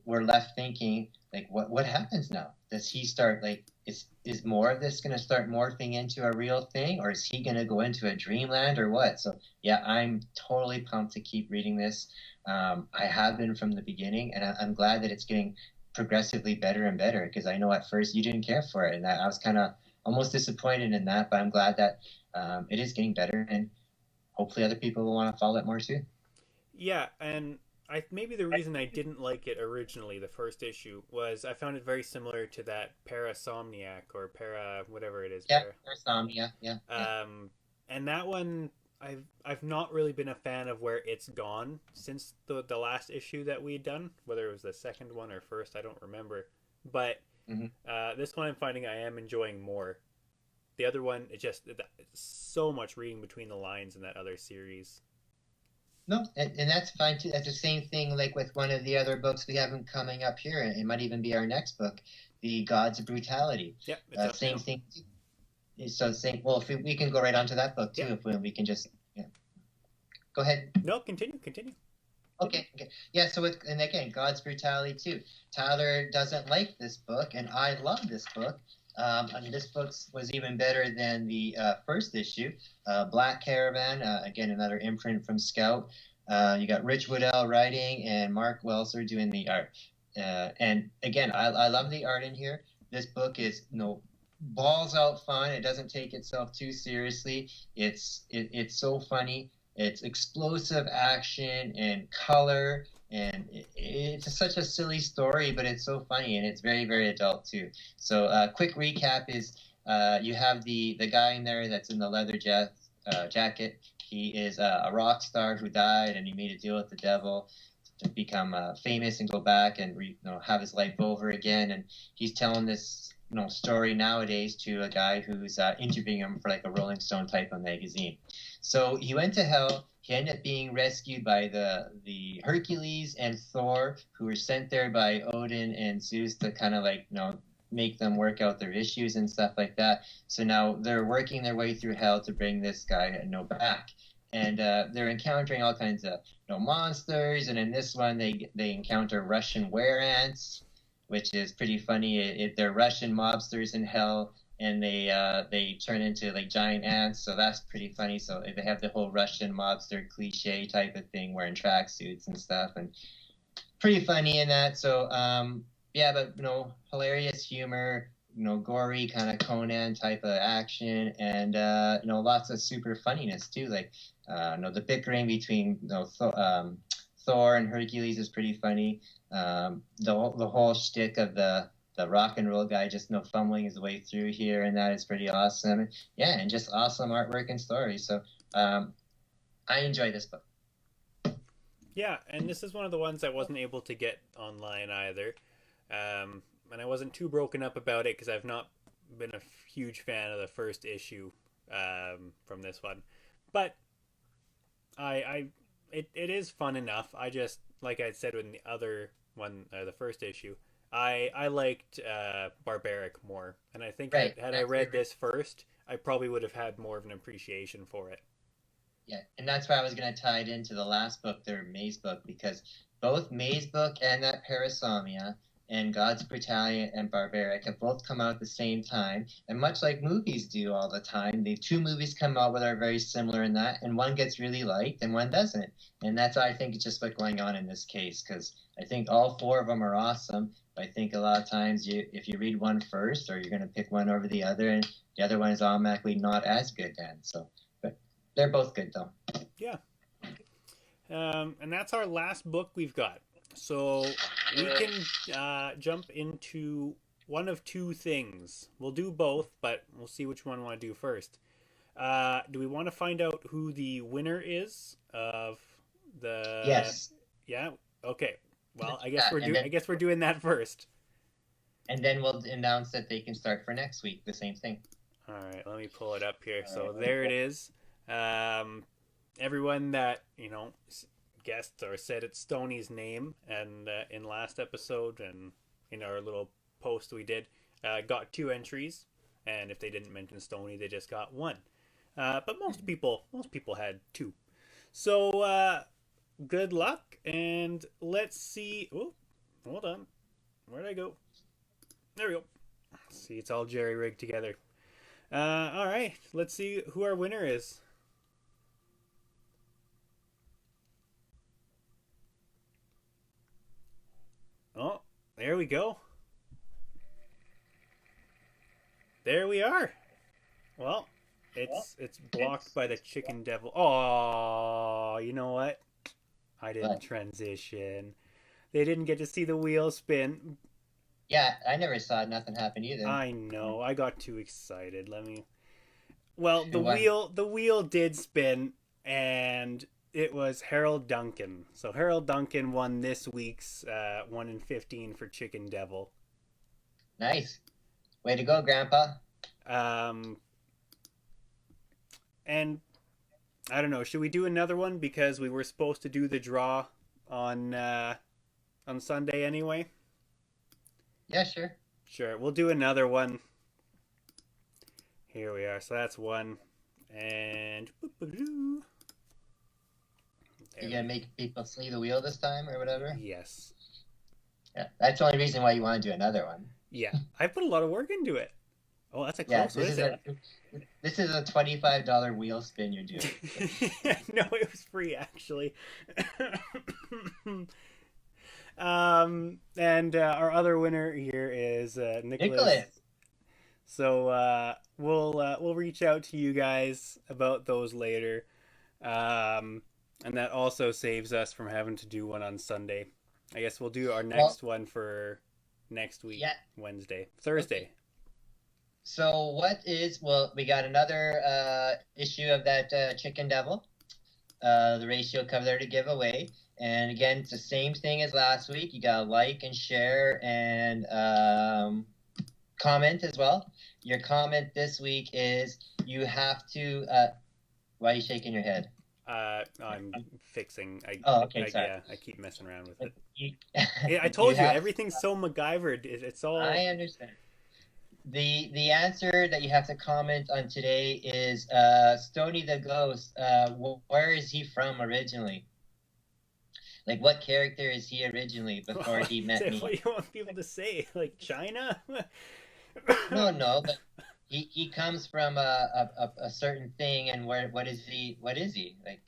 we're left thinking like, what happens now? Does he start like is more of this going to start morphing into a real thing, or is he going to go into a dreamland, or what? So yeah, I'm totally pumped to keep reading this. I have been from the beginning, and I'm glad that it's getting progressively better and better because I know at first you didn't care for it, and I was kind of almost disappointed in that. But I'm glad that it is getting better, and hopefully other people will want to follow it more too. Yeah, and maybe the reason I didn't like it originally, the first issue, was I found it very similar to that Parasomniac or Para whatever it is. Yeah, Insomnia. Yeah, yeah. And that one I've not really been a fan of where it's gone since the last issue that we had done, whether it was the second one or first, I don't remember. But Hmm. this one I'm finding I am enjoying more. The other one, it's so much reading between the lines in that other series. No, and that's fine too. That's the same thing like with one of the other books we have coming up here. And it might even be our next book, The Gods of Brutality. Yep, it's up Same now. thing. So same. Well, if we can go right on to that book too, Yep. if we can just yeah. Go ahead. No, continue. Okay, okay. Yeah, so and again, God's Brutality too. Tyler doesn't like this book, and I love this book. And this book was even better than the first issue. Black Caravan, again, another imprint from Scout. You got Rich Woodell writing and Mark Welser doing the art. And again, I love the art in here. This book is balls out fun. It doesn't take itself too seriously. It's so funny. It's explosive action and color, and it's such a silly story, but it's so funny and it's very very adult too. So, quick recap is you have the guy in there that's in the jacket. He is a rock star who died, and he made a deal with the devil to become famous and go back and have his life over again. And he's telling this story nowadays to a guy who's interviewing him for like a Rolling Stone type of magazine. So he went to hell. He ended up being rescued by the Hercules and Thor, who were sent there by Odin and Zeus to kind of like make them work out their issues and stuff like that. So now they're working their way through hell to bring this guy back, and they're encountering all kinds of monsters. And in this one, they encounter Russian were ants, which is pretty funny. They're Russian mobsters in hell, and they turn into like giant ants, so that's pretty funny. So they have the whole Russian mobster cliche type of thing, wearing tracksuits and stuff, and pretty funny in that. So yeah, but hilarious humor, gory kind of Conan type of action, and lots of super funniness too. Like the bickering between Thor and Hercules is pretty funny. The whole shtick of the rock and roll guy just fumbling his way through here, and that is pretty awesome. Yeah, and just awesome artwork and stories. So I enjoy this book. Yeah, and this is one of the ones I wasn't able to get online either. And I wasn't too broken up about it because I've not been a huge fan of the first issue from this one. But it is fun enough. I just, like I said in the other one, the first issue, I liked Barbaric more. And I think Right. had I read this first, I probably would have had more of an appreciation for it. Yeah, and that's why I was going to tie it into the last book, their Maze book, because both Maze book and that Parasomnia and God's Brutality and Barbaric have both come out at the same time. And much like movies do all the time, the two movies come out that are very similar in that, and one gets really liked and one doesn't. And that's, I think, just what's going on in this case, because I think all four of them are awesome. But I think a lot of times if you read one first, or you're going to pick one over the other, and the other one is automatically not as good then. So, but they're both good though. Yeah. And that's our last book we've got. So we can jump into one of two things. We'll do both, but we'll see which one we want to do first. Do we want to find out who the winner is of the? Yes. Yeah. Okay. Well, I Yeah, guess we're doing that first. and then we'll announce that they can start for next week. The same thing. All right, let me pull it up here. So there it is. Everyone that guessed or said it's Stoney's name, and in last episode and in our little post we did, got 2 entries, and if they didn't mention Stoney, they just got 1. But most people had 2. So good luck, and let's see. Oh, hold on, where'd I go? There we go. See, it's all jerry rigged together. All right, let's see who our winner is. Oh, there we go. There we are. Well, it's blocked by the chicken devil. Oh, you know what? I didn't transition. They didn't get to see the wheel spin. Yeah, I never saw nothing happen either. I know. I got too excited. Well, the wheel did spin, and it was Harold Duncan. So Harold Duncan won this week's 1 in 15 for Chicken Devil. Nice. Way to go, Grandpa. And I don't know. Should we do another one because we were supposed to do the draw on Sunday anyway? Yeah, sure. Sure. We'll do another one. Here we are. So that's 1. And You gonna make people see the wheel this time or whatever? Yes. Yeah, that's the only reason why you want to do another one. Yeah, I put a lot of work into it. Oh, that's a close one. This is a $25 wheel spin you're doing. No, it was free actually. And our other winner here is Nicholas. So we'll reach out to you guys about those later, and that also saves us from having to do one on Sunday. I guess we'll do our next one for next week, Thursday. Okay. So we got another issue of that Chicken Devil, the ratio cover to give away. And again, it's the same thing as last week. You got to like and share and comment as well. Your comment this week is you have to... why are you shaking your head? I'm fixing. Okay, sorry. Yeah, I keep messing around with it. I told you, everything's so MacGyvered. It's all... I understand. The answer that you have to comment on today is Stony the Ghost. Where is he from originally? Like, what character is he originally before he met me? What do you want people to say? Like China? No, but he comes from a certain thing, and what is he? Like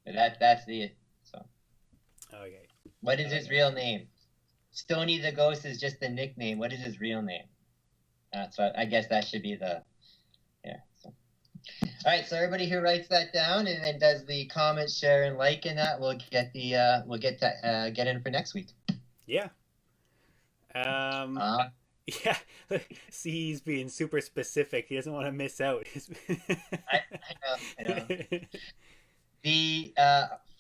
that's the so. Okay. What is his real name? Stony the Ghost is just the nickname. What is his real name? So I guess that should be the So. All right, so everybody who writes that down and does the comment, share, and like in that, we'll get get in for next week. Yeah. Yeah. See, he's being super specific. He doesn't want to miss out. I know.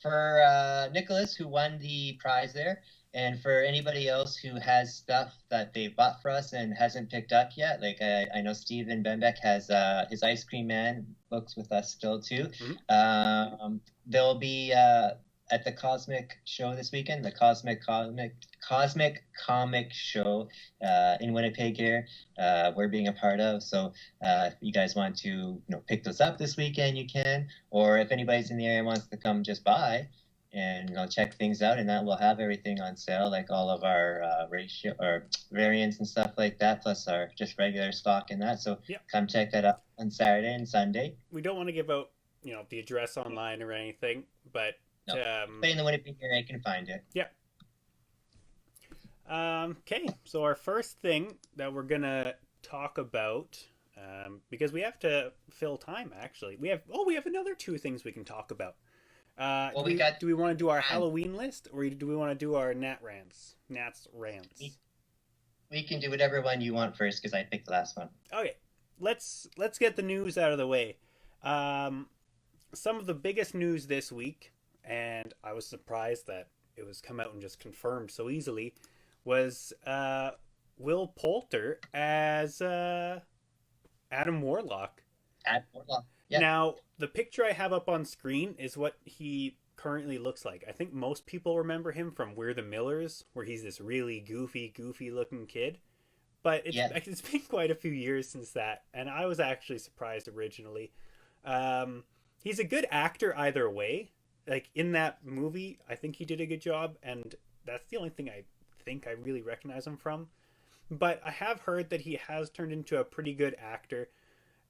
For Nicholas, who won the prize there, and for anybody else who has stuff that they bought for us and hasn't picked up yet, like I know Steven Benbeck has his Ice Cream Man books with us still too. Mm-hmm. They'll be at the Cosmic Show this weekend, the Cosmic Comic Show in Winnipeg here. We're being a part of. So if you guys want to pick those up this weekend, you can. Or if anybody's in the area wants to come just by and check things out, and that we'll have everything on sale, like all of our ratio or variants and stuff like that, plus our just regular stock and that. So come check that out on Saturday and Sunday. We don't want to give out the address online or anything, but but in the Winnipeg area, you can find it. Yeah. Okay, so our first thing that we're gonna talk about, because we have to fill time. Actually, we have another 2 things we can talk about. Do we want to do our Halloween list, or do we want to do our Nat's rants? We can do whatever one you want first, because I picked the last one. Okay, let's get the news out of the way. Some of the biggest news this week, and I was surprised that it was come out and just confirmed so easily, was Will Poulter as Adam Warlock. At Warlock. Yeah. Now, the picture I have up on screen is what he currently looks like. I think most people remember him from We're the Millers, where he's this really goofy looking kid. But it's been quite a few years since that, and I was actually surprised originally. He's a good actor either way. Like in that movie, I think he did a good job, and that's the only thing I think I really recognize him from. But I have heard that he has turned into a pretty good actor,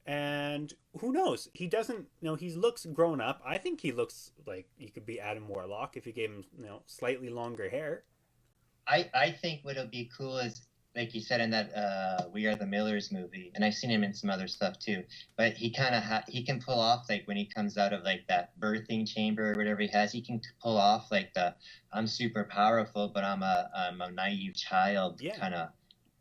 and who knows? He doesn't, he looks grown up. I think he looks like he could be Adam Warlock if you gave him, slightly longer hair. I think what would be cool is, like you said in that We Are the Millers movie, and I've seen him in some other stuff too. But he kind of he can pull off, like when he comes out of like that birthing chamber or whatever he has, he can pull off like the I'm super powerful, but I'm a naive child kind of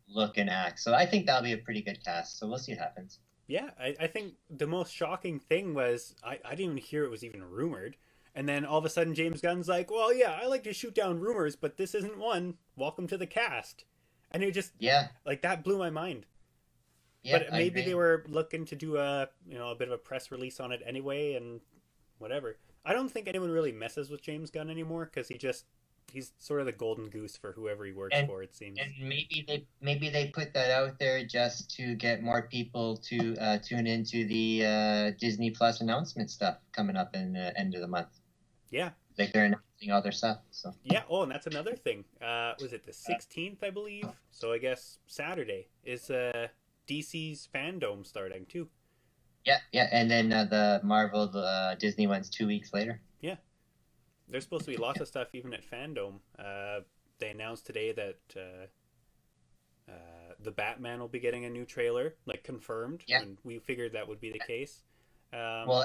look and act. So I think that'll be a pretty good cast. So we'll see what happens. Yeah, I think the most shocking thing was I didn't even hear it was even rumored. And then all of a sudden James Gunn's like, well, yeah, I like to shoot down rumors, but this isn't one. Welcome to the cast. And it just, like that blew my mind. Yeah, but maybe they were looking to do a bit of a press release on it anyway, and whatever. I don't think anyone really messes with James Gunn anymore because he's sort of the golden goose for whoever he works for, it seems. And maybe they put that out there just to get more people to tune into the Disney Plus announcement stuff coming up in the end of the month. Yeah. Like they're announcing all their stuff. So yeah. Oh, and that's another thing. Was it the 16th, I believe? So I guess Saturday is DC's Fandom starting too. Yeah, and then the Marvel, Disney one's 2 weeks later. Yeah. There's supposed to be lots of stuff even at Fandom. They announced today that the Batman will be getting a new trailer, like confirmed. Yeah. And we figured that would be the case. Well,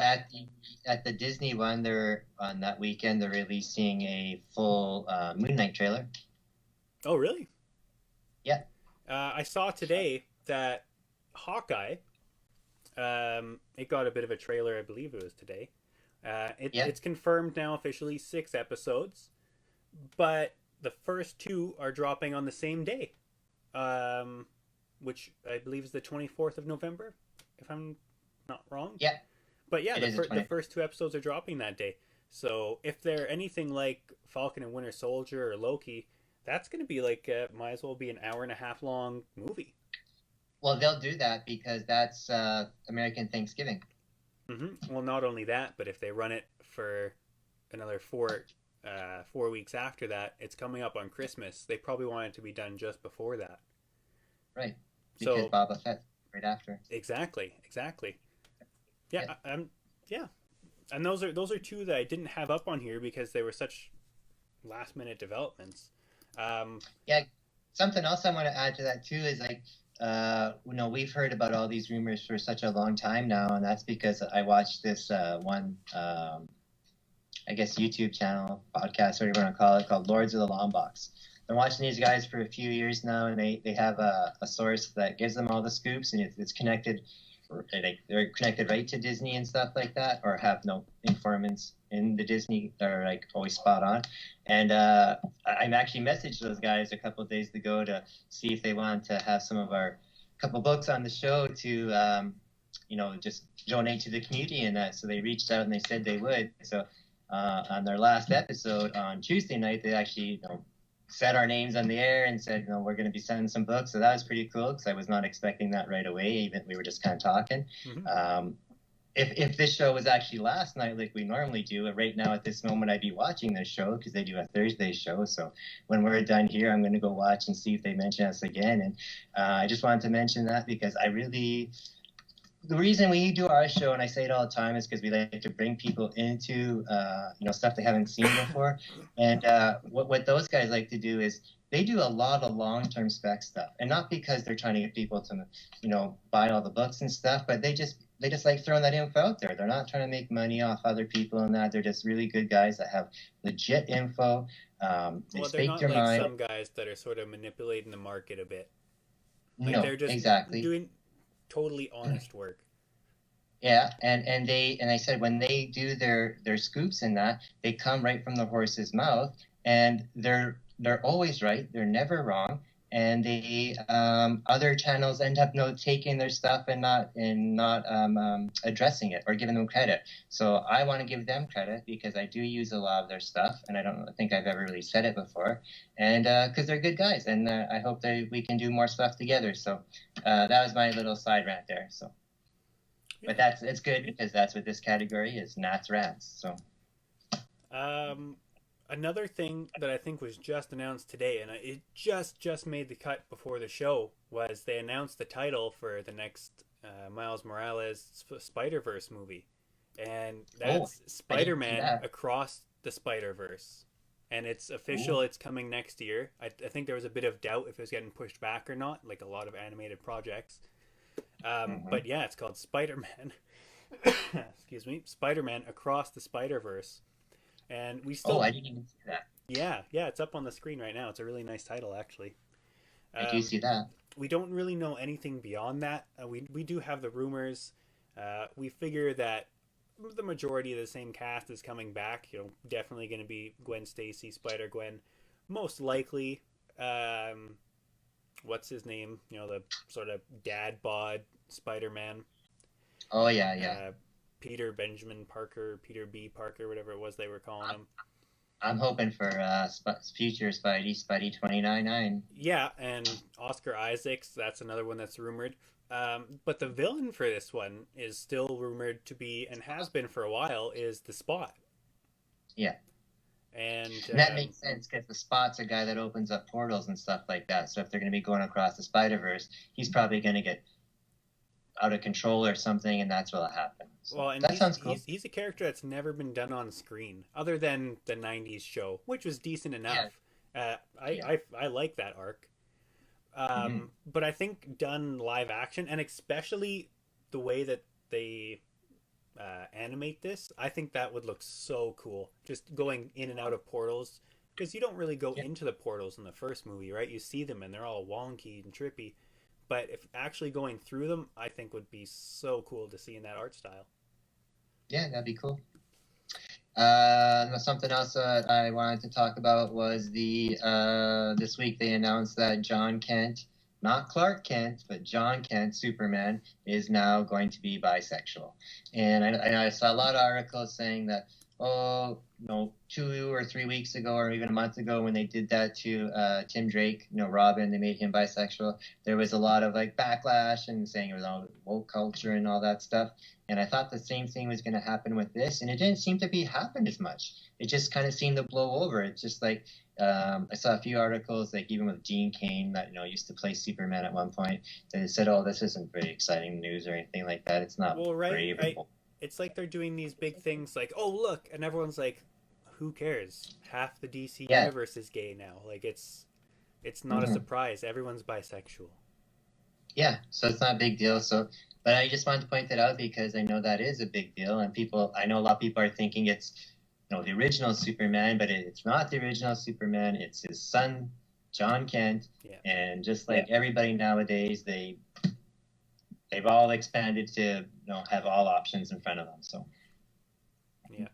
at the Disney one, they're on that weekend. They're releasing a full Moon Knight trailer. Oh, really? Yeah. I saw today that Hawkeye. It got a bit of a trailer. I believe it was today. It's confirmed now officially 6 episodes, but the first 2 are dropping on the same day, which I believe is the 24th of November, if I'm not wrong. Yeah. But yeah, the first 2 episodes are dropping that day. So if they're anything like Falcon and Winter Soldier or Loki, that's going to be like, might as well be an hour and a half long movie. Well, they'll do that because that's American Thanksgiving. Mm-hmm. Well, not only that, but if they run it for another 4 weeks after that, it's coming up on Christmas. They probably want it to be done just before that. Right. Because Boba Fett right after. Exactly. Yeah. Yeah. And those are 2 that I didn't have up on here because they were such last minute developments. Yeah. Something else I want to add to that too is like, we've heard about all these rumors for such a long time now, and that's because I watched this one, I guess, YouTube channel, podcast, whatever you want to call it, called Lords of the Long Box. Been watching these guys for a few years now, and they have a source that gives them all the scoops, and it's connected. They're connected right to Disney and stuff like that, or have no informants in the Disney that are like always spot on. And I actually messaged those guys a couple of days ago to see if they want to have some of our couple books on the show to, just donate to the community and that. So they reached out and they said they would. So on their last episode on Tuesday night, they actually said our names on the air and said, we're going to be sending some books. So that was pretty cool because I was not expecting that right away. Even we were just kind of talking. Mm-hmm. If this show was actually last night like we normally do, right now at this moment I'd be watching this show because they do a Thursday show. So when we're done here, I'm going to go watch and see if they mention us again. And I just wanted to mention that because the reason we do our show, and I say it all the time, is because we like to bring people into stuff they haven't seen before. And what those guys like to do is they do a lot of long-term spec stuff, and not because they're trying to get people to buy all the books and stuff, but they just like throwing that info out there. They're not trying to make money off other people and that. They're just really good guys that have legit info. They they're not like mind. Some guys that are sort of manipulating the market a bit. Like they're just doing totally honest work. Yeah, and I said when they do their scoops and that, they come right from the horse's mouth, and they're they're always right. They're never wrong, and they other channels end up taking their stuff and not addressing it or giving them credit. So I want to give them credit because I do use a lot of their stuff, and I don't think I've ever really said it before, and because they're good guys, and I hope that we can do more stuff together. So that was my little side rant there. So, but it's good because that's what this category is, Nats rants. So. Another thing that I think was just announced today, and it just made the cut before the show, was they announced the title for the next Miles Morales Spider-Verse movie, and that's Spider-Man Across the Spider-Verse, and it's official. Ooh. It's coming next year. I think there was a bit of doubt if it was getting pushed back or not, like a lot of animated projects. But yeah, it's called Spider-Man. Excuse me, Spider-Man Across the Spider-Verse. And we still. Oh, I didn't even see that. Yeah, it's up on the screen right now. It's a really nice title, actually. I do see that. We don't really know anything beyond that. We do have the rumors. We figure that the majority of the same cast is coming back. You know, definitely going to be Gwen Stacy, Spider-Gwen. Most likely, what's his name? You know, the sort of dad bod Spider-Man. Oh, yeah. Peter Benjamin Parker, Peter B. Parker, whatever it was they were calling him. I'm hoping for future Spidey 29-9. Yeah, and Oscar Isaacs, that's another one that's rumored. But the villain for this one is still rumored to be, and has been for a while, is the Spot. Yeah. And that makes sense because the Spot's a guy that opens up portals and stuff like that. So if they're going to be going across the Spider-Verse, he's probably going to get out of control or something, and that's what'll happen. So well, and that sounds cool. He's a character that's never been done on screen, other than the '90s show, which was decent enough. Yeah. I like that arc, but I think done live action, and especially the way that they animate this, I think that would look so cool. Just going in and out of portals, because you don't really go into the portals in the first movie, right? You see them and they're all wonky and trippy. But if actually going through them, I think would be so cool to see in that art style. Yeah, that'd be cool. Something else that I wanted to talk about was this week they announced that John Kent, not Clark Kent, but John Kent, Superman, is now going to be bisexual. And I saw a lot of articles saying that, 2 or 3 weeks ago, or even a month ago, when they did that to Tim Drake, Robin, they made him bisexual. There was a lot of backlash and saying it was all woke culture and all that stuff. And I thought the same thing was going to happen with this, and it didn't seem to be happen as much. It just kind of seemed to blow over. It's just like I saw a few articles, even with Dean Cain, that used to play Superman at one point. They said, "Oh, this isn't very exciting news or anything like that. It's not brave." Right. It's like they're doing these big things, like, "Oh, look," and everyone's like, "Who cares? Half the DC universe is gay now. It's not a surprise. Everyone's bisexual." Yeah, so it's not a big deal. But I just wanted to point that out because I know that is a big deal, and I know a lot of people are thinking it's the original Superman, but it's not the original Superman. It's his son, John Kent, and just like everybody nowadays, they've all expanded to have all options in front of them. So yeah.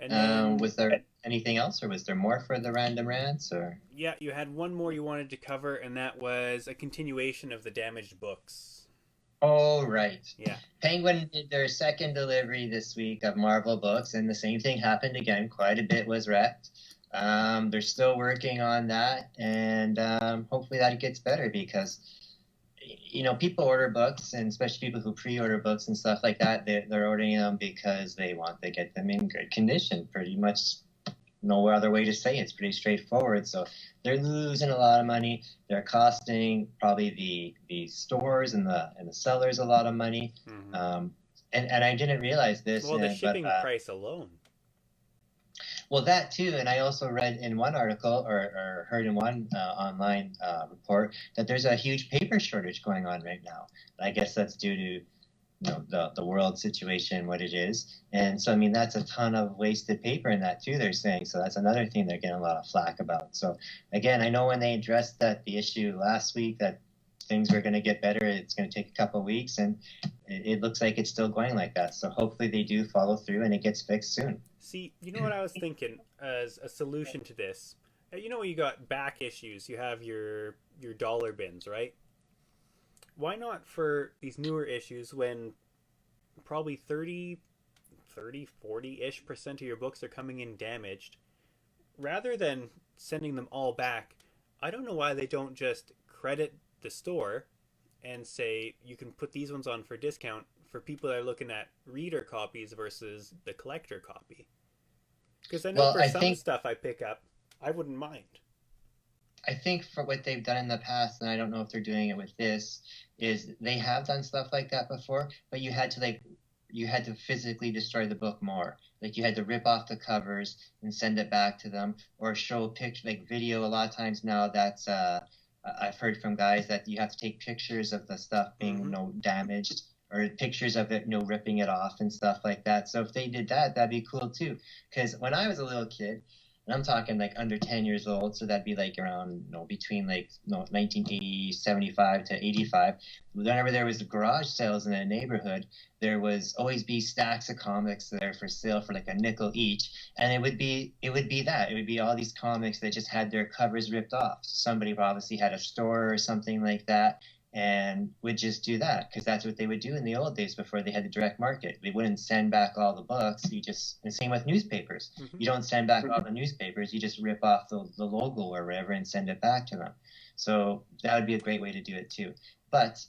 And then, was there anything else, or was there more for the random rants? Or yeah, you had one more you wanted to cover, and that was a continuation of the Damaged books. Oh, right. Yeah. Penguin did their second delivery this week of Marvel books, and the same thing happened again. Quite a bit was wrecked. They're still working on that, and hopefully that gets better because, people order books, and especially people who pre-order books and stuff like that, they're ordering them because they want to get them in good condition. Pretty much no other way to say it. It's pretty straightforward. So they're losing a lot of money. They're costing probably the stores and the sellers a lot of money. Mm-hmm. And I didn't realize this. Well, the shipping price alone. Well, that too. And I also read in one article or heard in one online report that there's a huge paper shortage going on right now. I guess that's due to the world situation, what it is. And so, that's a ton of wasted paper in that too, they're saying. So that's another thing they're getting a lot of flack about. So again, I know when they addressed the issue last week that things were going to get better, it's going to take a couple of weeks, and it looks like it's still going like that. So hopefully they do follow through and it gets fixed soon. See, you know what I was thinking as a solution to this You know, you got back issues. You have your dollar bins, right? Why not for these newer issues when probably 40 ish percent of your books are coming in damaged, rather than sending them all back? I don't know why they don't just credit the store and say you can put these ones on for discount for people that are looking at reader copies versus the collector copy. Because I know Well, for some stuff I pick up, I wouldn't mind. I think for what they've done in the past, and I don't know if they're doing it with this, is they have done stuff like that before, but you had to physically destroy the book more. Like you had to rip off the covers and send it back to them, or show a picture, like video. A lot of times now, that's I've heard from guys that you have to take pictures of the stuff being damaged, or pictures of it, ripping it off and stuff like that. So if they did that, that'd be cool too. Because when I was a little kid, and I'm talking like under 10 years old, so that'd be like around, between 1975 to 85. Whenever there was garage sales in a neighborhood, there was always be stacks of comics there for sale for like a nickel each, and it would be all these comics that just had their covers ripped off. Somebody obviously had a store or something like that, and would just do that because that's what they would do in the old days before they had the direct market. They wouldn't send back all the books. And same with newspapers. You don't send back all the newspapers. You just rip off the logo or whatever and send it back to them. So that would be a great way to do it too. But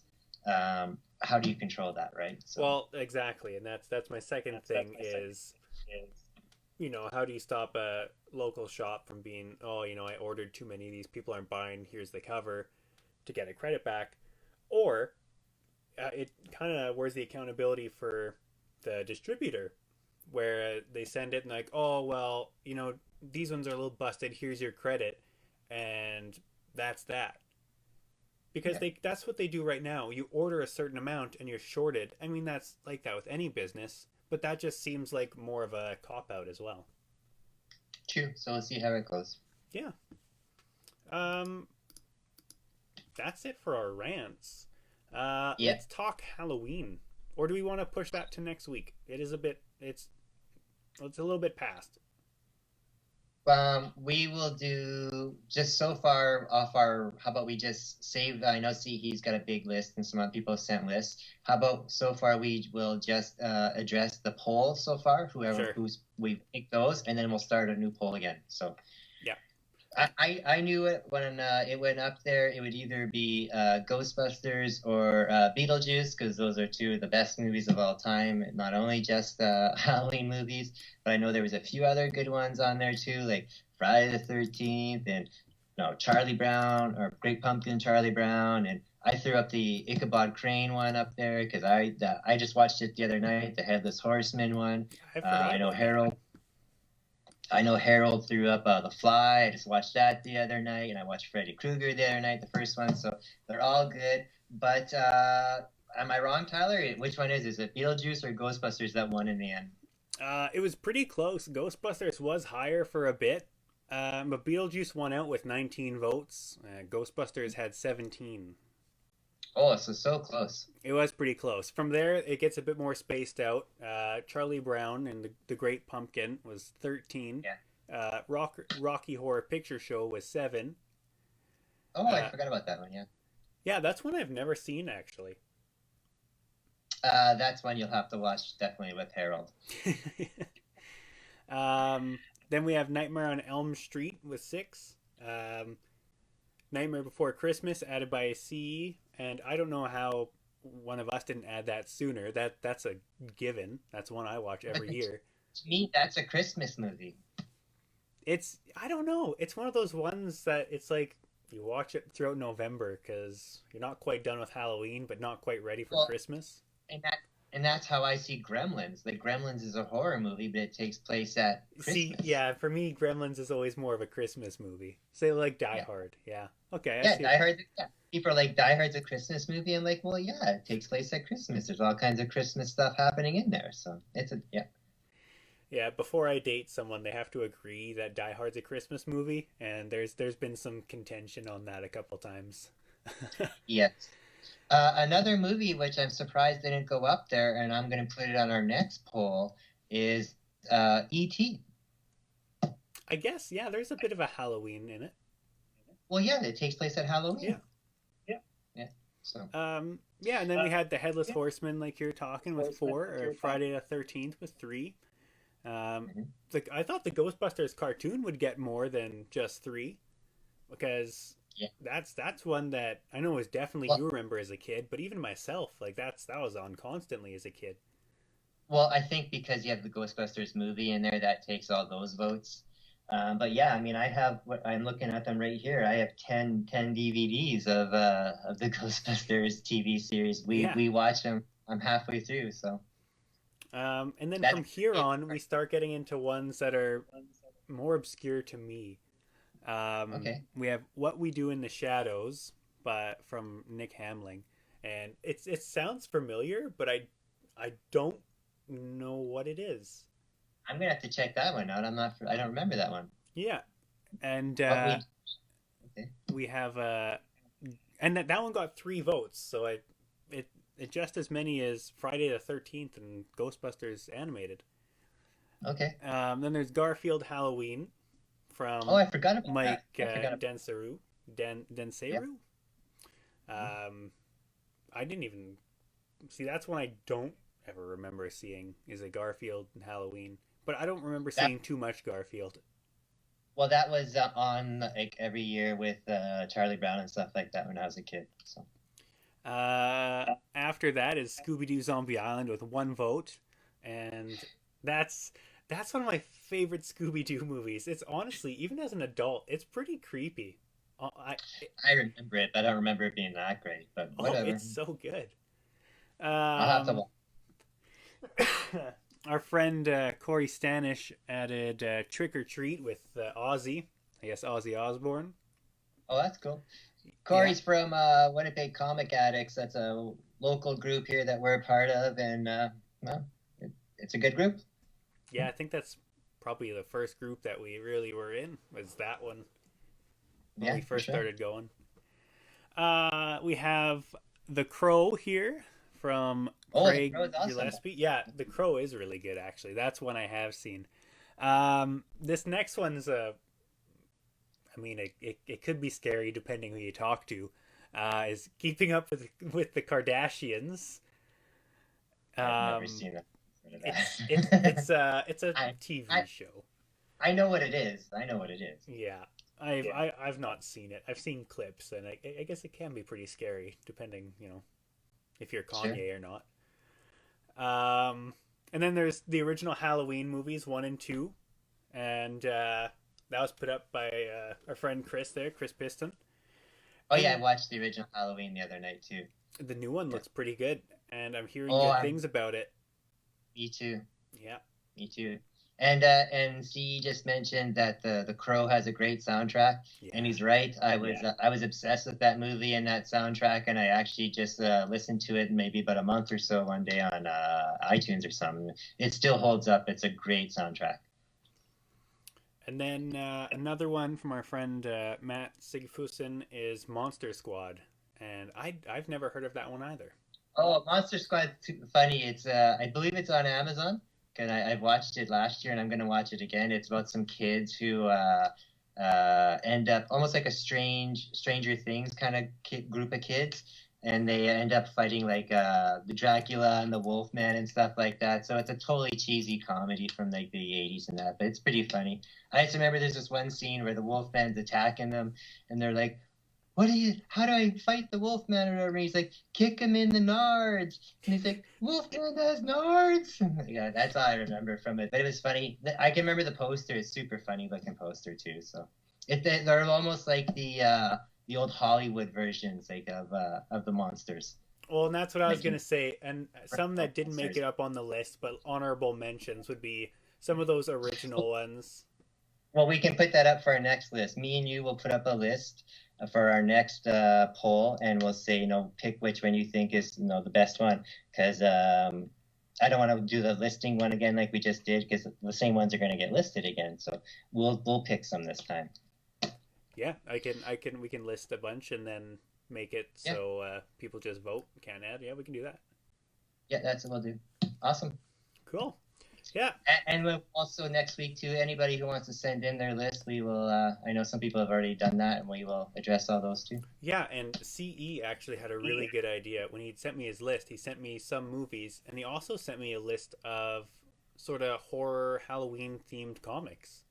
how do you control that, right? So, well, exactly, and that's my second thing is, how do you stop a local shop from being, I ordered too many of these, people aren't buying, here's the cover, to get a credit back. Or it kind of, where's the accountability for the distributor, where they send it and like, oh, well, these ones are a little busted, here's your credit, and that's that. Because that's what they do right now. You order a certain amount and you're shorted. I mean, that's like that with any business, but that just seems like more of a cop-out as well. True. So we'll see how it goes. Yeah. That's it for our rants. Let's talk Halloween. Or do we want to push that to next week? It's a little bit past. We will do just so far off our. How about we just save? I know. See, he's got a big list, and some other people have sent lists. How about so far we will just address the poll so far. Who's we pick those, and then we'll start a new poll again. So. I knew it when it went up there. It would either be Ghostbusters or Beetlejuice, because those are two of the best movies of all time. Not only just Halloween movies, but I know there was a few other good ones on there too, like Friday the 13th and Charlie Brown, or Great Pumpkin, Charlie Brown, and I threw up the Ichabod Crane one up there because I just watched it the other night, the Headless Horseman one. I know Harold. I know Harold threw up The Fly. I just watched that the other night, and I watched Freddy Krueger the other night, the first one. So they're all good. But am I wrong, Tyler? Which one is it? Is it Beetlejuice or Ghostbusters that won in the end? It was pretty close. Ghostbusters was higher for a bit, but Beetlejuice won out with 19 votes. Ghostbusters had 17. Oh, so close. It was pretty close. From there, it gets a bit more spaced out. Charlie Brown and the Great Pumpkin was 13. Yeah. Rocky Horror Picture Show was 7. Oh, I forgot about that one, yeah. Yeah, that's one I've never seen, actually. That's one you'll have to watch, definitely, with Harold. Then we have Nightmare on Elm Street with 6. Nightmare Before Christmas, added by a C. And I don't know how one of us didn't add that sooner. That's a given. That's one I watch every year. To me, that's a Christmas movie. I don't know. It's one of those ones that it's like you watch it throughout November because you're not quite done with Halloween, but not quite ready for Christmas. And that's how I see Gremlins. Like, Gremlins is a horror movie, but it takes place at Christmas. See, yeah, for me, Gremlins is always more of a Christmas movie. Say like Die Hard. Yeah. Okay. Die Hard. Yeah. People are like, Die Hard's a Christmas movie. I'm like, well, yeah, it takes place at Christmas. There's all kinds of Christmas stuff happening in there. So yeah. Yeah, before I date someone, they have to agree that Die Hard's a Christmas movie, and there's been some contention on that a couple times. Yes. Another movie which I'm surprised didn't go up there, and I'm going to put it on our next poll, is E.T. I guess, yeah, there's a bit of a Halloween in it. Well, yeah, it takes place at Halloween. Yeah. Yeah. So. Yeah, and then we had the Headless Horseman, like you're talking, with 4, or Friday the 13th with 3. Mhm. I thought the Ghostbusters cartoon would get more than just 3, because Yeah. that's one that I know is definitely Well, you remember as a kid, but even myself, like that was on constantly as a kid. well, I think because you have the Ghostbusters movie in there, that takes all those votes. But yeah, I mean, I have what I'm looking at them right here. I have 10 DVDs of the Ghostbusters TV series. We Yeah. we watch them. I'm halfway through, so And then that's from here on, we start getting into ones that are more obscure to me. okay. We have What We Do in the Shadows, but from Nick Hamling, and it sounds familiar, but I don't know what it is. I'm gonna have to check that one out. I don't remember that one. Yeah, and What we okay. we have and that one got 3 votes, so it just as many as Friday the 13th and Ghostbusters animated. Okay. Then there's Garfield Halloween from Oh, I forgot about Mike that. Denseru. Denseru. Yep. I didn't even see. That's one I don't ever remember seeing, is a Garfield Halloween, but I don't remember seeing too much Garfield. Well, that was on like every year with Charlie Brown and stuff like that when I was a kid. So. After that is Scooby Doo Zombie Island with 1 vote, and that's one of my favorite Scooby Doo movies. It's honestly, even as an adult, it's pretty creepy. I remember it, but I don't remember it being that great. But whatever. It's so good. I'll have to watch. Our friend Corey Stanish added Trick or Treat with Ozzy. I guess Ozzy Osbourne. Oh, that's cool. Corey's from Winnipeg Comic Addicts. That's a local group here that we're a part of, and well, it's a good group. Yeah, I think that's probably the first group that we really were in, was that one when we first started going. We have The Crow here from Craig Gillespie. Yeah, The Crow is really good, actually. That's one I have seen. This next one's I mean, it could be scary depending who you talk to. Is Keeping Up with the Kardashians. I've never seen that. It's a TV show. I know what it is. Yeah, I've not seen it. I've seen clips, and I guess it can be pretty scary depending, if you're Kanye or not. And then there's the original Halloween movies 1 and 2, and that was put up by our friend Chris Piston. Oh yeah, I watched the original Halloween the other night too. The new one looks pretty good, and I'm hearing good things about it. Me too. Yeah. Me too. And C just mentioned that the Crow has a great soundtrack, and he's right. I was obsessed with that movie and that soundtrack, and I actually just listened to it maybe about a month or so one day on iTunes or something. It still holds up. It's a great soundtrack. And then another one from our friend Matt Sigfusen is Monster Squad, and I've never heard of that one either. Oh, Monster Squad, funny. It's I believe it's on Amazon. Cause I've watched it last year and I'm gonna watch it again. It's about some kids who end up almost like a Stranger Things kind of group of kids, and they end up fighting like the Dracula and the Wolfman and stuff like that. So it's a totally cheesy comedy from like the 80s and that, but it's pretty funny. I just remember there's this one scene where the Wolfman's attacking them, and they're like, how do I fight the Wolfman or whatever? He's like, kick him in the nards. And he's like, Wolfman has nards. Yeah, that's all I remember from it. But it was funny. I can remember the poster. It's super funny looking poster too. So they're almost like the old Hollywood versions like of the monsters. Well, and that's what I was going to say. And some that didn't make it up on the list, but honorable mentions would be some of those original ones. Well, we can put that up for our next list. Me and you will put up a list for our next poll, and we'll say, pick which one you think is, the best one. Because I don't want to do the listing one again like we just did, because the same ones are going to get listed again. So we'll pick some this time. Yeah, we can list a bunch and then make it so people just vote, can't add. Yeah, we can do that. Yeah, that's what we'll do. Awesome. Cool. Yeah. And we'll also next week too. Anybody who wants to send in their list, we will. I know some people have already done that, and we will address all those too. Yeah, and CE actually had a really good idea. When he sent me his list, he sent me some movies, and he also sent me a list of sort of horror Halloween themed comics.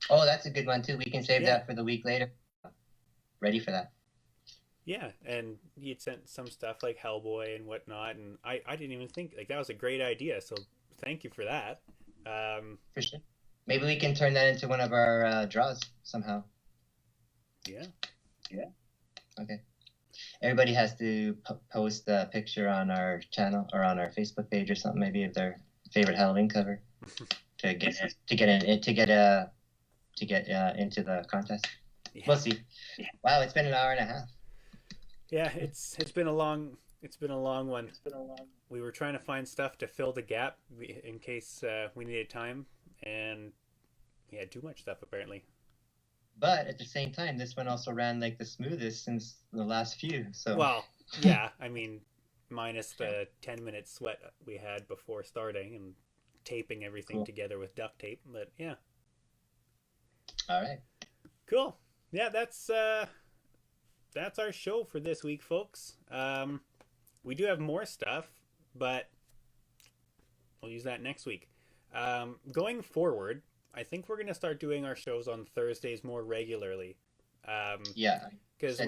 Oh, that's a good one too. We can save Yeah. that for the week later. Ready for that. Yeah, and he had sent some stuff like Hellboy and whatnot, and I didn't even think like that was a great idea. So thank you for that. For sure. Maybe we can turn that into one of our draws somehow. Yeah. Okay. Everybody has to post a picture on our channel or on our Facebook page or something, maybe of their favorite Halloween cover to get into the contest. Yeah. We'll see. Wow, it's been an hour and a half. Yeah, it's been a long one. We were trying to find stuff to fill the gap in case we needed time, and we had too much stuff apparently. But at the same time, this one also ran like the smoothest since the last few. So Well, yeah, I mean, minus the 10-minute sweat we had before starting and taping everything together with duct tape, but yeah. All right. Cool. Yeah, that's our show for this week, folks. We do have more stuff, but we'll use that next week. Going forward, I think we're going to start doing our shows on Thursdays more regularly. Yeah, because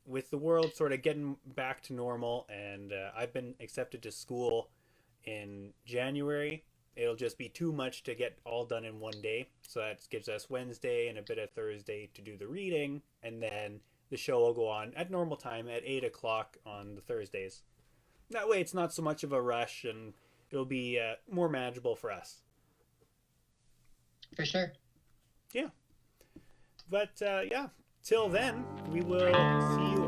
with the world sort of getting back to normal, and I've been accepted to school in January, it'll just be too much to get all done in one day. So that gives us Wednesday and a bit of Thursday to do the reading, and then the show will go on at normal time at 8 o'clock on the Thursdays. That way it's not so much of a rush, and it'll be more manageable for us. For sure. Yeah. But yeah, till then, we will see you